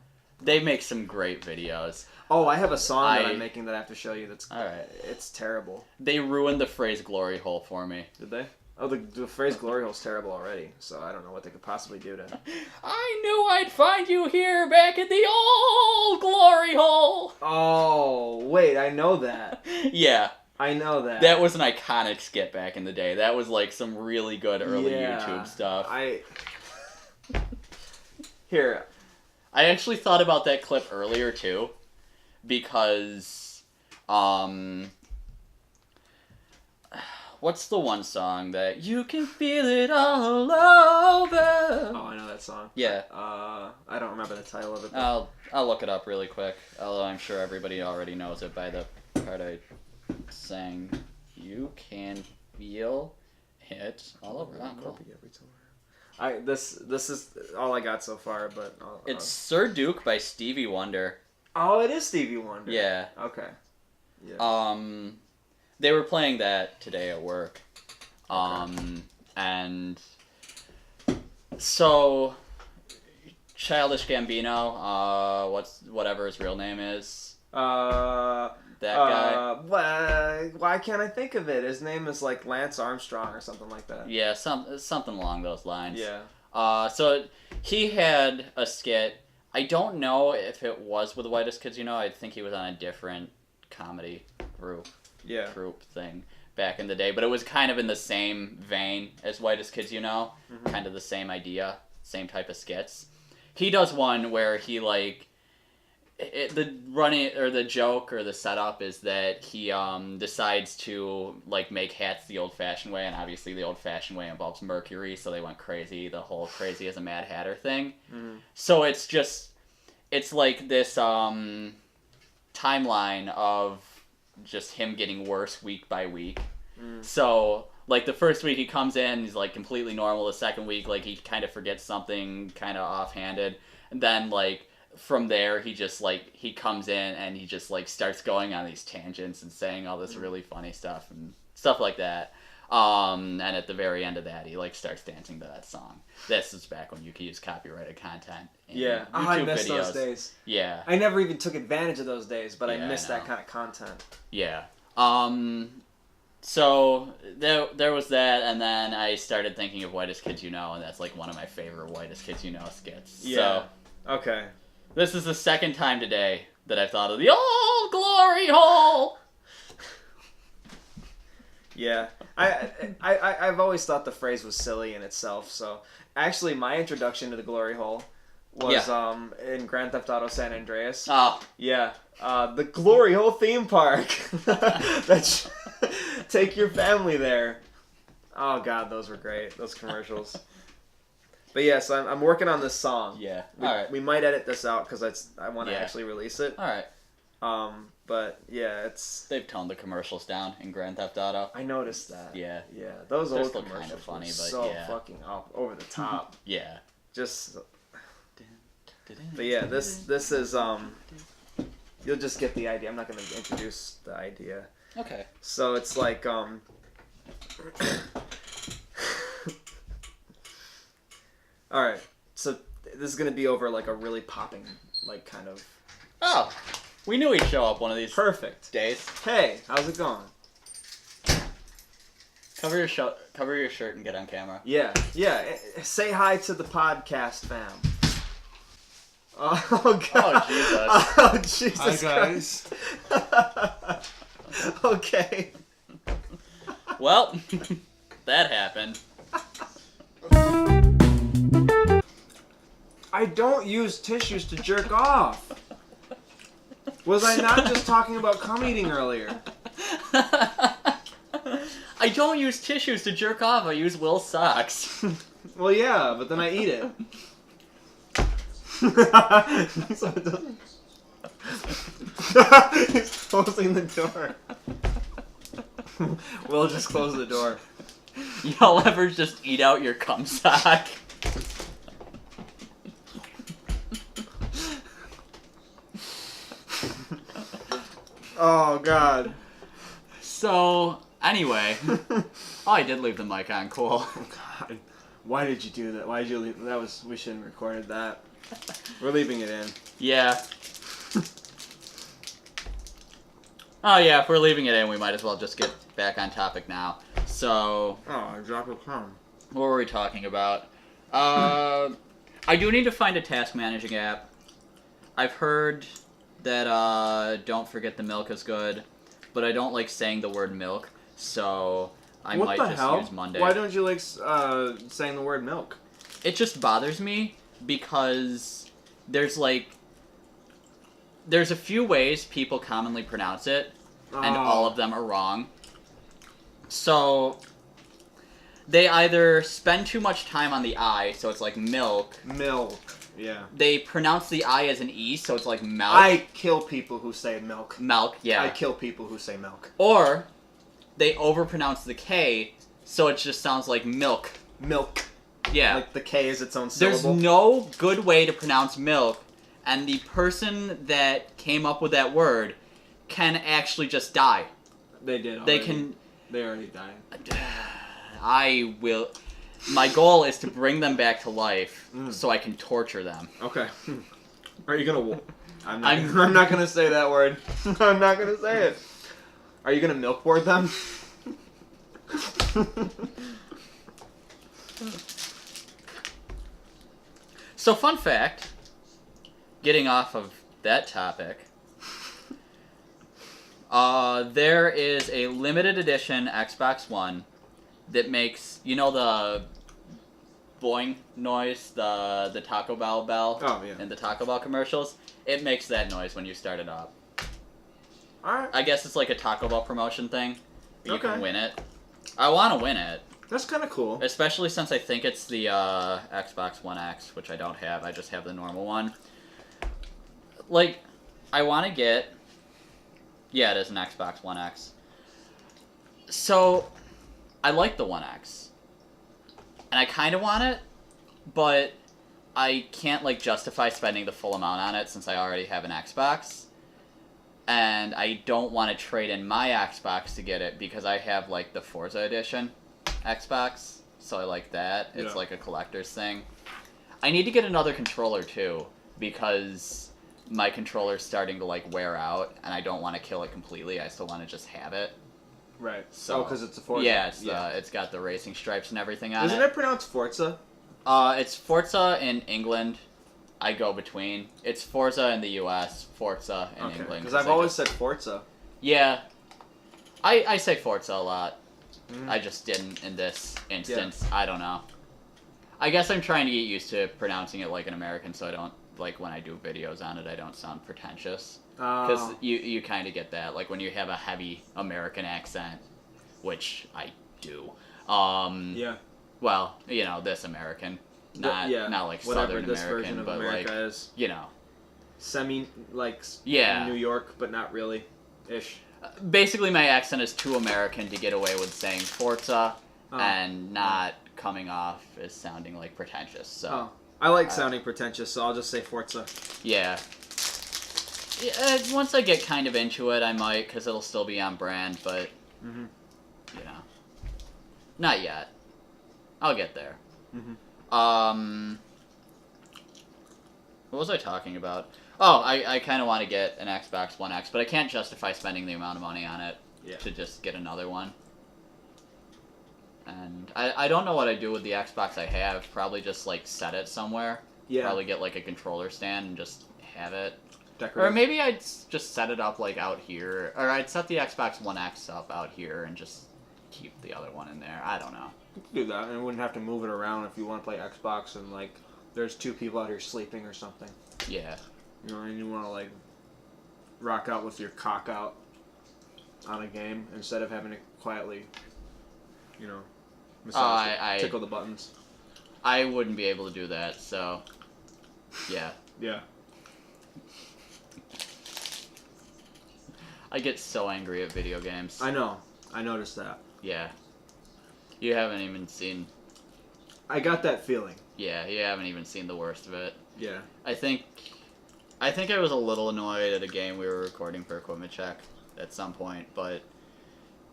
They make some great videos. Oh, I have a song that I- I'm making that I have to show you. That's All right. It's terrible. They ruined the phrase glory hole for me. Did they? Oh, the phrase "glory hole" is terrible already. So I don't know what they could possibly do to. I knew I'd find you here back in the old glory hole. Oh wait, I know that. Yeah, I know that. that was an iconic skit back in the day. That was like some really good early Yeah. YouTube stuff. Here. I actually thought about that clip earlier too, because what's the one song that you can feel it all over? Oh, I know that song. Yeah. I don't remember the title of it. I'll look it up really quick. Although I'm sure everybody already knows it by the part I sang. You can feel it all over. Oh, cool. This is all I got so far, but It's Sir Duke by Stevie Wonder. oh, it is Stevie Wonder. Yeah. Okay. Yeah. They were playing that today at work. Okay. And so Childish Gambino, whatever his real name is. That guy. Why can't I think of it? His name is like Lance Armstrong or something like that. Yeah, something along those lines. Yeah. So he had a skit. I don't know if it was with Whitest Kids You Know. I think he was on a different comedy group thing back in the day. But it was kind of in the same vein as Whitest Kids You Know. Mm-hmm. Kind of the same idea, same type of skits. He does one where he like the joke or the setup is that he decides to like make hats the old-fashioned way, and obviously the old-fashioned way involves mercury, so they went crazy, the whole crazy as a Mad Hatter thing. So it's like this timeline of just him getting worse week by week. So like the first week he comes in, he's like completely normal. The second week, like he kind of forgets something kind of offhanded, and then like from there he just like he comes in and he just like starts going on these tangents and saying all this really funny stuff and stuff like that. And at the very end of that, he like starts dancing to that song. This is back when you could use copyrighted content in YouTube I missed videos. those days. Yeah, I never even took advantage of those days, but I missed I that kind of content. Yeah. So there was that, and then I started thinking of Whitest Kids You Know, and that's like one of my favorite Whitest Kids You Know skits. Yeah. So, okay. this is the second time today that I've thought of the old glory hole. Yeah. I've always thought the phrase was silly in itself. So actually, my introduction to the glory hole was in Grand Theft Auto San Andreas. Oh. Yeah. The glory hole theme park. Take your family there. Oh god, those were great. Those commercials. But yeah, so I'm working on this song. Yeah. Alright. We might edit this out because I want to actually release it. Alright. But yeah, it's... They've toned the commercials down in Grand Theft Auto. I noticed that. Yeah. Yeah. Those They're old still commercials kind of funny, were but so yeah. fucking over the top. Yeah. Just... But yeah, this is, you'll just get the idea. I'm not going to introduce the idea. Okay. So it's like, alright, so this is going to be over like a really popping, like kind of... Oh, we knew he'd show up one of these Perfect. days. Hey, how's it going? Cover your shirt and get on camera. Yeah. Say hi to the podcast fam. Oh god. Oh Jesus. Oh Jesus Hi guys. Okay. Well, that happened. I don't use tissues to jerk off. Was I not just talking about cum eating earlier? I don't use tissues to jerk off. I use Will's socks. Well, yeah, but then I eat it. So it doesn't... He's closing the door. We'll just close the door. Y'all ever just eat out your cum sock? Oh, God. So, anyway. Oh, I did leave the mic on. Cool. Oh, God. Why did you do that? Why did you leave? That was... We shouldn't have recorded that. We're leaving it in. Yeah. Oh, yeah, if we're leaving it in, we might as well just get back on topic now. So... Oh, I dropped a crumb. What were we talking about? I do need to find a task managing app. I've heard that don't forget the milk is good, but I don't like saying the word milk, so I might just use Monday. Why don't you like saying the word milk? It just bothers me because there's a few ways people commonly pronounce it, and all of them are wrong. So they either spend too much time on the I, so it's like milk. Milk. Yeah. They pronounce the I as an E, so it's like milk. I kill people who say milk. Milk, yeah. I kill people who say milk. Or they overpronounce the K, so it just sounds like milk. Milk. Yeah. Like the K is its own syllable. There's no good way to pronounce milk, and the person that came up with that word can actually just die. They did already. They already died. I will... My goal is to bring them back to life so I can torture them. Okay. Are you gonna... I'm not gonna say that word. I'm not gonna say it. Are you gonna milkboard them? So, fun fact, getting off of that topic, there is a limited edition Xbox One that makes, you know, boing noise, the Taco Bell bell Oh, yeah. in the Taco Bell commercials, it makes that noise when you start it up. Alright. I guess it's like a Taco Bell promotion thing. You Okay. can win it. I want to win it. That's kind of cool. Especially since I think it's the Xbox One X, which I don't have. I just have the normal one. Like, I want to get... Yeah, it is an Xbox One X. So, I like the One X. And I kind of want it, but I can't, like, justify spending the full amount on it since I already have an Xbox. And I don't want to trade in my Xbox to get it because I have, like, the Forza Edition Xbox. So I like that. It's like a collector's thing. I need to get another controller, too, because my controller's starting to, like, wear out, and I don't want to kill it completely. I still want to just have it. Right. So, because it's a Forza. Yeah, it's got the racing stripes and everything on Isn't it pronounced Forza? It's Forza in England. I go between. It's Forza in the U.S., Forza in England. Because I've always said Forza. Yeah. I say Forza a lot. Mm. I just didn't in this instance. Yeah. I don't know. I guess I'm trying to get used to pronouncing it like an American so I don't, like, when I do videos on it, I don't sound pretentious. Because you kind of get that, like, when you have a heavy American accent, which I do. Yeah. Well, you know, this American. Not like whatever Southern this American, version of but America like, is. you know. Semi, like, yeah. New York, but not really. Ish. Basically, my accent is too American to get away with saying Forza and not coming off as sounding, like, pretentious, so. I like sounding pretentious, so I'll just say Forza. Yeah. Once I get kind of into it, I might, because it'll still be on brand, but, you know. Not yet. I'll get there. What was I talking about? Oh, I kind of want to get an Xbox One X, but I can't justify spending the amount of money on it to just get another one. And I don't know what I do with the Xbox I have. Probably just, like, set it somewhere. Yeah. Probably get, like, a controller stand and just have it. Decorative. Or maybe I'd just set it up, like, out here. Or I'd set the Xbox One X up out here and just keep the other one in there. I don't know. You could do that, and you wouldn't have to move it around if you want to play Xbox and, like, there's two people out here sleeping or something. Yeah. You know, and you want to, like, rock out with your cock out on a game instead of having it quietly, you know, massage tickle the buttons. I wouldn't be able to do that, so, yeah. Yeah. I get so angry at video games. I know. I noticed that. Yeah. You haven't even seen... I got that feeling. Yeah, you haven't even seen the worst of it. Yeah. I think I was a little annoyed at a game we were recording for Equipment Check at some point, but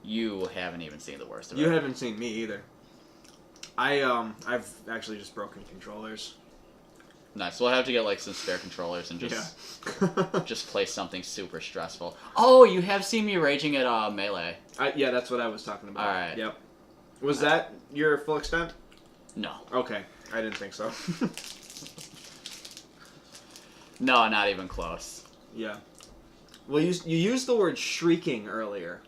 you haven't even seen the worst of it. You haven't seen me either. I've actually just broken controllers. Nice. We'll have to get, like, some spare controllers and just just play something super stressful. Oh, you have seen me raging at Melee. Yeah, that's what I was talking about. All right. Yep. Was that your full extent? No. Okay. I didn't think so. No, not even close. Yeah. Well, you used the word shrieking earlier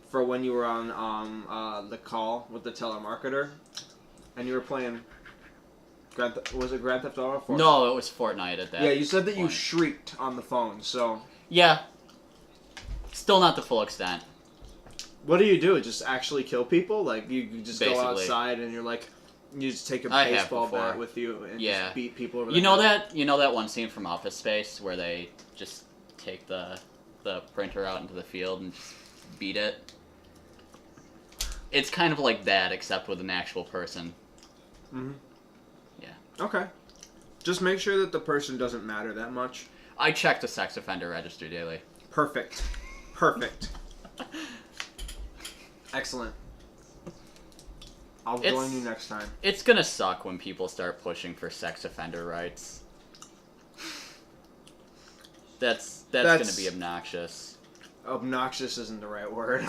for when you were on the call with the telemarketer, and you were playing. Was it Grand Theft Auto? Fortnite? No, it was Fortnite at that. Yeah, you said that point. you shrieked on the phone. So. Yeah. Still not the full extent. What do? Just actually kill people? Like you just Basically. go outside and you're like. You just take a baseball bat with you and just beat people over the head. You know that one scene from Office Space where they just take the printer out into the field and just beat it? It's kind of like that, except with an actual person. Mm-hmm. Yeah. Okay. Just make sure that the person doesn't matter that much. I check the sex offender register daily. Perfect. Excellent. I'll join you next time. It's gonna suck when people start pushing for sex offender rights. That's gonna be obnoxious. Obnoxious isn't the right word.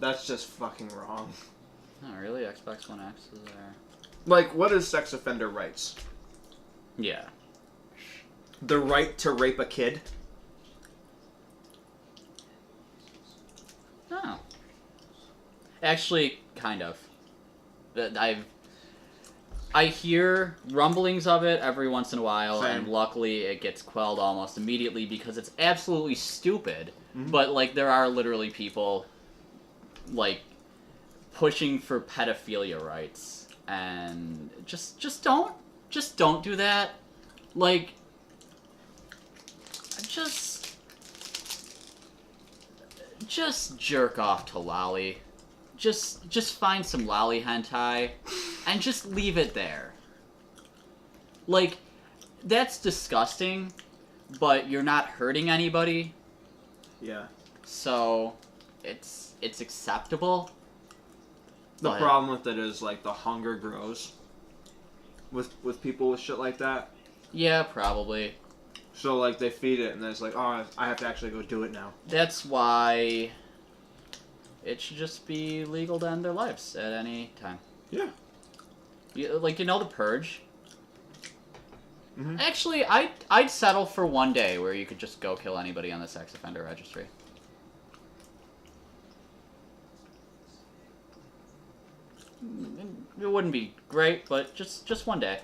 That's just fucking wrong. Oh, really? Xbox One X is there. Like, what is sex offender rights? Yeah. The right to rape a kid? Oh. Actually, kind of. I hear rumblings of it every once in a while, Same. and luckily it gets quelled almost immediately because it's absolutely stupid. Mhm. But, like, there are literally people, like, pushing for pedophilia rights, and just don't do that. Like, just jerk off to lolly. Just find some lolly hentai and just leave it there. Like, that's disgusting, but you're not hurting anybody, Yeah. so it's acceptable. The But- problem with it is, like, the hunger grows with people with shit like that. Yeah, probably. So, like, they feed it, and then it's like, oh, I have to actually go do it now. That's why it should just be legal to end their lives at any time. Yeah. The Purge? Mhm. Actually, I'd settle for one day where you could just go kill anybody on the sex offender registry. It wouldn't be great, but just one day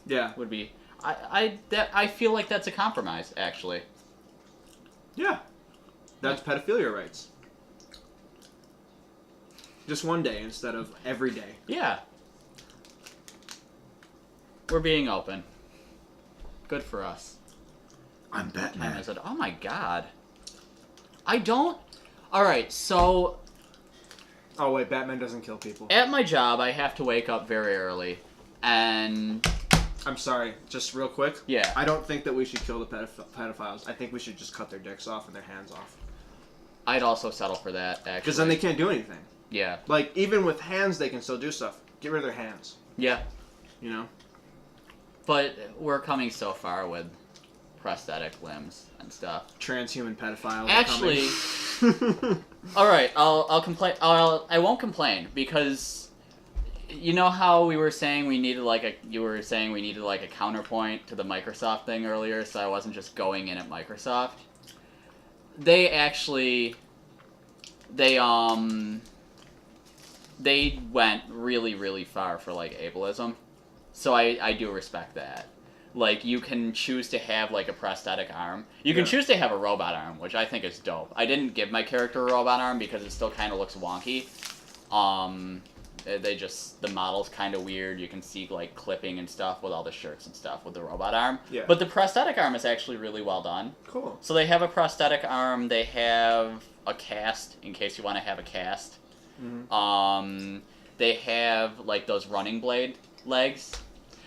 Yeah. would be. I feel like that's a compromise, actually. Yeah. That's pedophilia rights. Just one day instead of every day. Yeah. We're being open. Good for us. I'm Time is it? Oh my god. I don't. Alright, so Oh, wait, Batman doesn't kill people. at my job, I have to wake up very early. And I'm sorry, just real quick. yeah. I don't think that we should kill the pedophiles. I think we should just cut their dicks off and their hands off. I'd also settle for that, actually. Because then they can't do anything. Yeah. Like, even with hands, they can still do stuff. Get rid of their hands. Yeah. You know? But we're coming so far with prosthetic limbs and stuff. Transhuman pedophiles. Actually, are coming. alright, I'll complain. I won't complain, because you know how we were saying we needed a counterpoint to the Microsoft thing earlier, so I wasn't just going in at Microsoft. They went really, really far for, like, ableism. So I do respect that. Like, you can choose to have, like, a prosthetic arm. You can choose to have a robot arm, which I think is dope. I didn't give my character a robot arm because it still kind of looks wonky. The model's kind of weird. You can see, like, clipping and stuff with all the shirts and stuff with the robot arm. Yeah. But the prosthetic arm is actually really well done. Cool. So they have a prosthetic arm. They have a cast, in case you want to have a cast. Mm-hmm. They have, like, those running blade legs.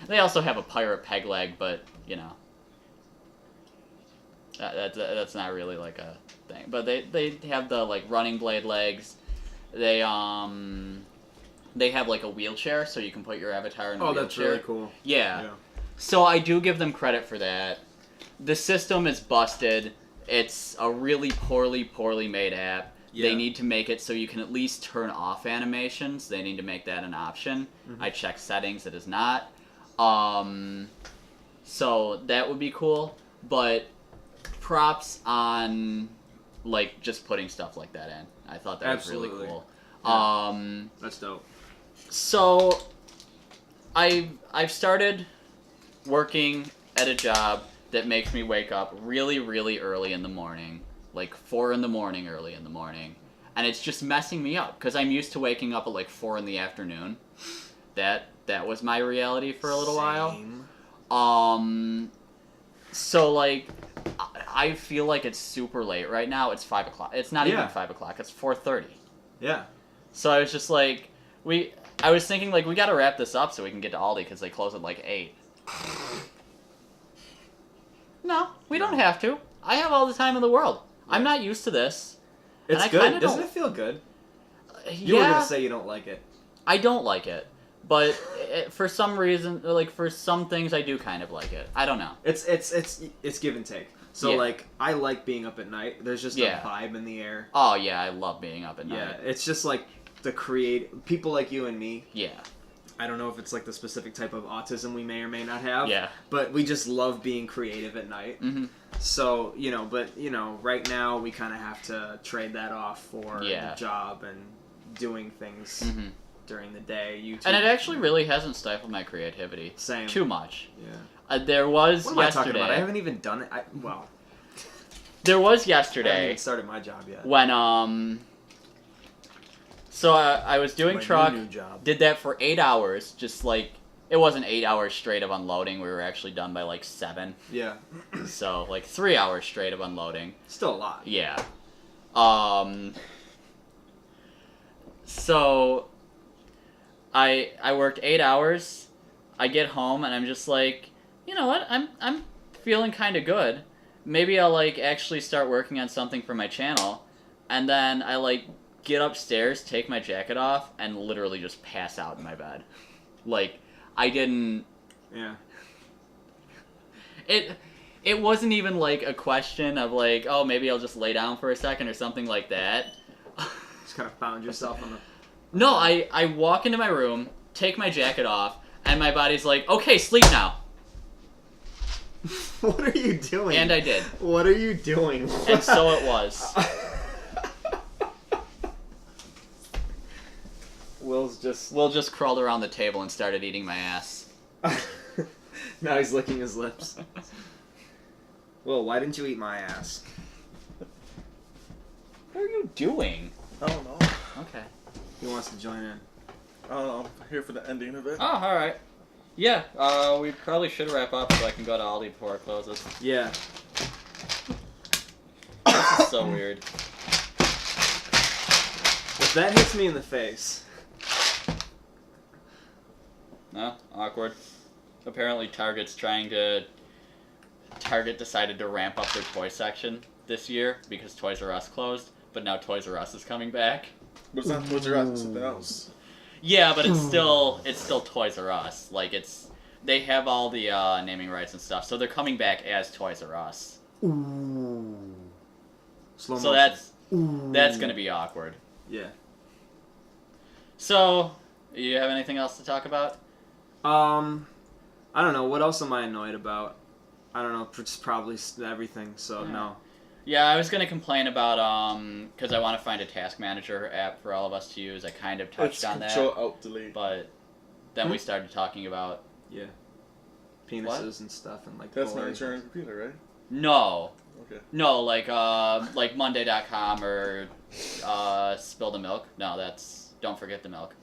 They also have a pirate peg leg, but, you know, that's not really, like, a thing. But they have the, like, running blade legs. They have, like, a wheelchair, so you can put your avatar in a wheelchair. Oh, that's really cool. Yeah. So I do give them credit for that. The system is busted. It's a really poorly made app. Yeah. They need to make it so you can at least turn off animations. They need to make that an option. Mm-hmm. I checked settings. It is not. So that would be cool. But props on, like, just putting stuff like that in. I thought that was really cool. Yeah. That's dope. So I've started working at a job that makes me wake up really, really early in the morning. Like 4 in the morning, early in the morning. And it's just messing me up, because I'm used to waking up at like 4 in the afternoon. That was my reality for a little while. So, like, I feel like it's super late right now. It's 5 o'clock. It's not even 5 o'clock. It's 4:30. Yeah. So I was just like, I was thinking, like, we gotta wrap this up so we can get to Aldi, because they close at like 8. No, we don't have to. I have all the time in the world. I'm not used to this. It's I good. kinda Doesn't don't- it feel good? Yeah, You were gonna say you don't like it. I don't like it. But for some reason, like, for some things, I do kind of like it. I don't know. It's give and take. So Yeah. like, I like being up at night. There's just Yeah. a vibe in the air. Oh, yeah, I love being up at Yeah, night. it's just like people like you and me. Yeah. I don't know if it's like the specific type of autism we may or may not have. Yeah. But we just love being creative at night. Mm-hmm. So, right now we kind of have to trade that off for Yeah. the job and doing things Mm-hmm. during the day. YouTube. And it actually really hasn't stifled my creativity. Same. Too much. Yeah. There was What am I yesterday. talking about? I haven't even done it. There was I haven't yesterday even started my job yet. when So I was doing My truck. new job. Did that for 8 hours. Just like it wasn't 8 hours straight of unloading. We were actually done by like 7. Yeah. So like 3 hours straight of unloading. Still a lot. Yeah. So I worked 8 hours. I get home and I'm just like, you know what? I'm feeling kind of good. Maybe I'll like actually start working on something for my channel. And then I like get upstairs, take my jacket off, and literally just pass out in my bed. Like I didn't. Yeah. It wasn't even like a question of like, oh, maybe I'll just lay down for a second or something like that. Just kind of found yourself on the. No, I walk into my room, take my jacket off, and my body's like, okay, sleep now. What are you doing? And I did. What are you doing? And so it was. Will just crawled around the table and started eating my ass. Now he's licking his lips. Will, why didn't you eat my ass? What are you doing? I don't know. Okay. He wants to join in. I don't know. I'm here for the ending of it. Oh, alright. Yeah, we probably should wrap up so I can go to Aldi before it closes. Yeah. This is so weird. If that hits me in the face. No? Awkward. Apparently Target decided to ramp up their toy section this year because Toys R Us closed, but now Toys R Us is coming back. But it's not Toys R Us, it's something else. Yeah, but it's still Toys R Us. Like they have all the naming rights and stuff, so they're coming back as Toys R Us. Ooh. Slow So motion. that's gonna be awkward. Yeah. So, you have anything else to talk about? I don't know. What else am I annoyed about? I don't know. Just probably everything. So Yeah. no. Yeah, I was gonna complain about because I want to find a task manager app for all of us to use. I kind of touched It's on that, Control Alt Delete. but then we started talking about Yeah. Penises and stuff and like. That's Polaroid manager on your computer, right? no, Okay. like Monday.com or Spill the Milk. No, that's Don't Forget the Milk.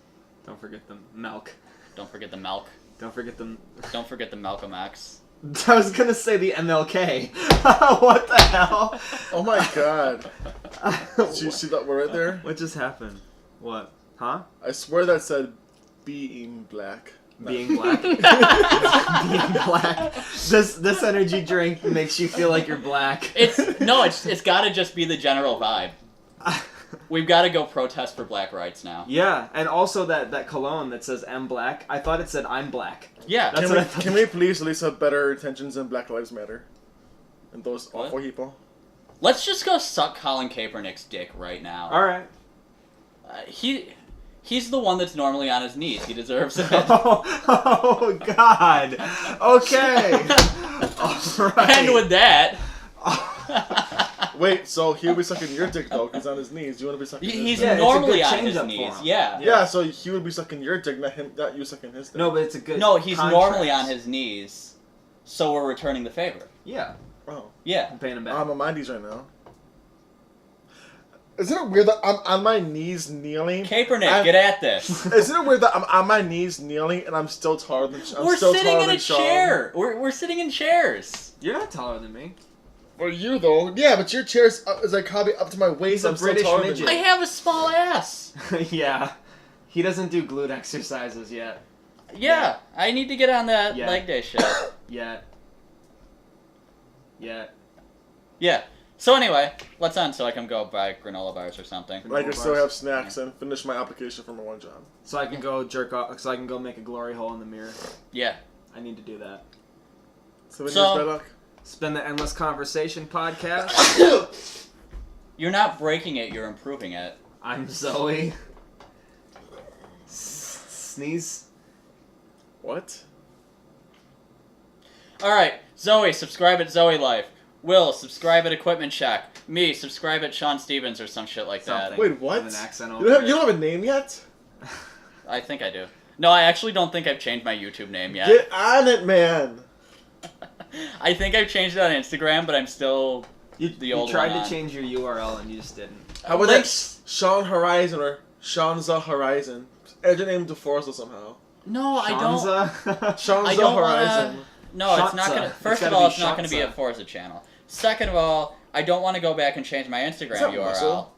Don't forget the milk. Don't forget the milk. Don't forget the. Don't forget the Malcolm X. I was gonna say the MLK. What the hell? Oh my god. Did you see that word right there? What just happened? What? Huh? I swear that said being black. Being black. Being black. This energy drink makes you feel like you're black. It's gotta just be the general vibe. We've got to go protest for black rights now. Yeah, and also that cologne that says "I'm black." I thought it said "I'm black." Yeah. That's what I thought. Can we please at least have better intentions than Black Lives Matter? And those What? awful people? Let's just go suck Colin Kaepernick's dick right now. All right. He's the one that's normally on his knees. He deserves it. Oh God. Okay. All right. And with that, Wait, so he'll be sucking your dick though, because on his knees. You want to be sucking his he's dick? Yeah, it's a normally good on his change-up knees. for him. Yeah. Yeah, so he would be sucking your dick, not you sucking his dick. No, but it's a good. No, he's contrast. normally on his knees, so we're returning the favor. Yeah, Oh. Yeah. I'm paying him back. I'm on my knees right now. Isn't it weird that I'm on my knees kneeling? Kaepernick, get at this. Isn't it weird that I'm on my knees kneeling and I'm still taller than We're still sitting taller in a than Sean? chair. We're sitting in chairs. You're not taller than me. Well, you though. Yeah, but your chair is like probably up to my waist. He's a I'm still British taller than midget. you. I have a small ass. Yeah, he doesn't do glute exercises yet. Yeah, I need to get on that Yeah. leg day shit. Yet. Yeah. So anyway, let's end so I can go buy granola bars or something. I can still have snacks and finish my application for my one job. So I can go jerk off. So I can go make a glory hole in the mirror. Yeah. I need to do that. So, years So- bad luck. Spin the Endless Conversation podcast. You're not breaking it, you're improving it. I'm Zoe. Sneeze. What? Alright, Zoe, subscribe at Zoe Life. Will, subscribe at Equipment Check. Me, subscribe at Sean Stevens or some shit like that. Something. Wait, what? With an accent You over don't, have, it. you don't have a name yet? I think I do. No, I actually don't think I've changed my YouTube name yet. Get on it, man. I think I've changed it on Instagram, but I'm still You old tried one to on. change your URL and you just didn't. How about Links- that Sean Horizon or Seanza Horizon? Add your name to Forza somehow. No, I don't. Shanza? Seanza I don't Horizon. wanna... No, it's not Shanza. gonna. It's First of gotta all, be it's not gonna be a Shanza. Forza channel. Second of all, I don't want to go back and change my Instagram Is that URL. Russell?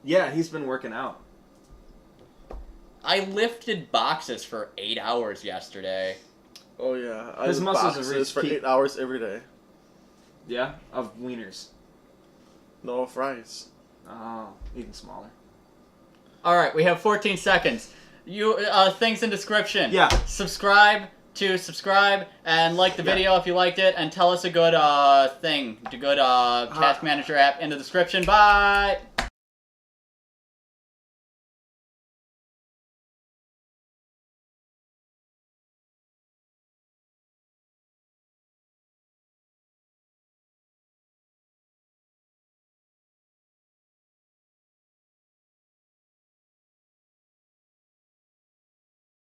Yeah, he's been working out. I lifted boxes for 8 hours yesterday. Oh yeah, I His do muscles are boxes really for peak. 8 hours every day. Yeah? Of wieners. No fries. Oh, even smaller. All right, we have 14 seconds. You things in description. Yeah. Subscribe and like the Yeah. video if you liked it, and tell us a good thing, a good task manager app in the description. Bye.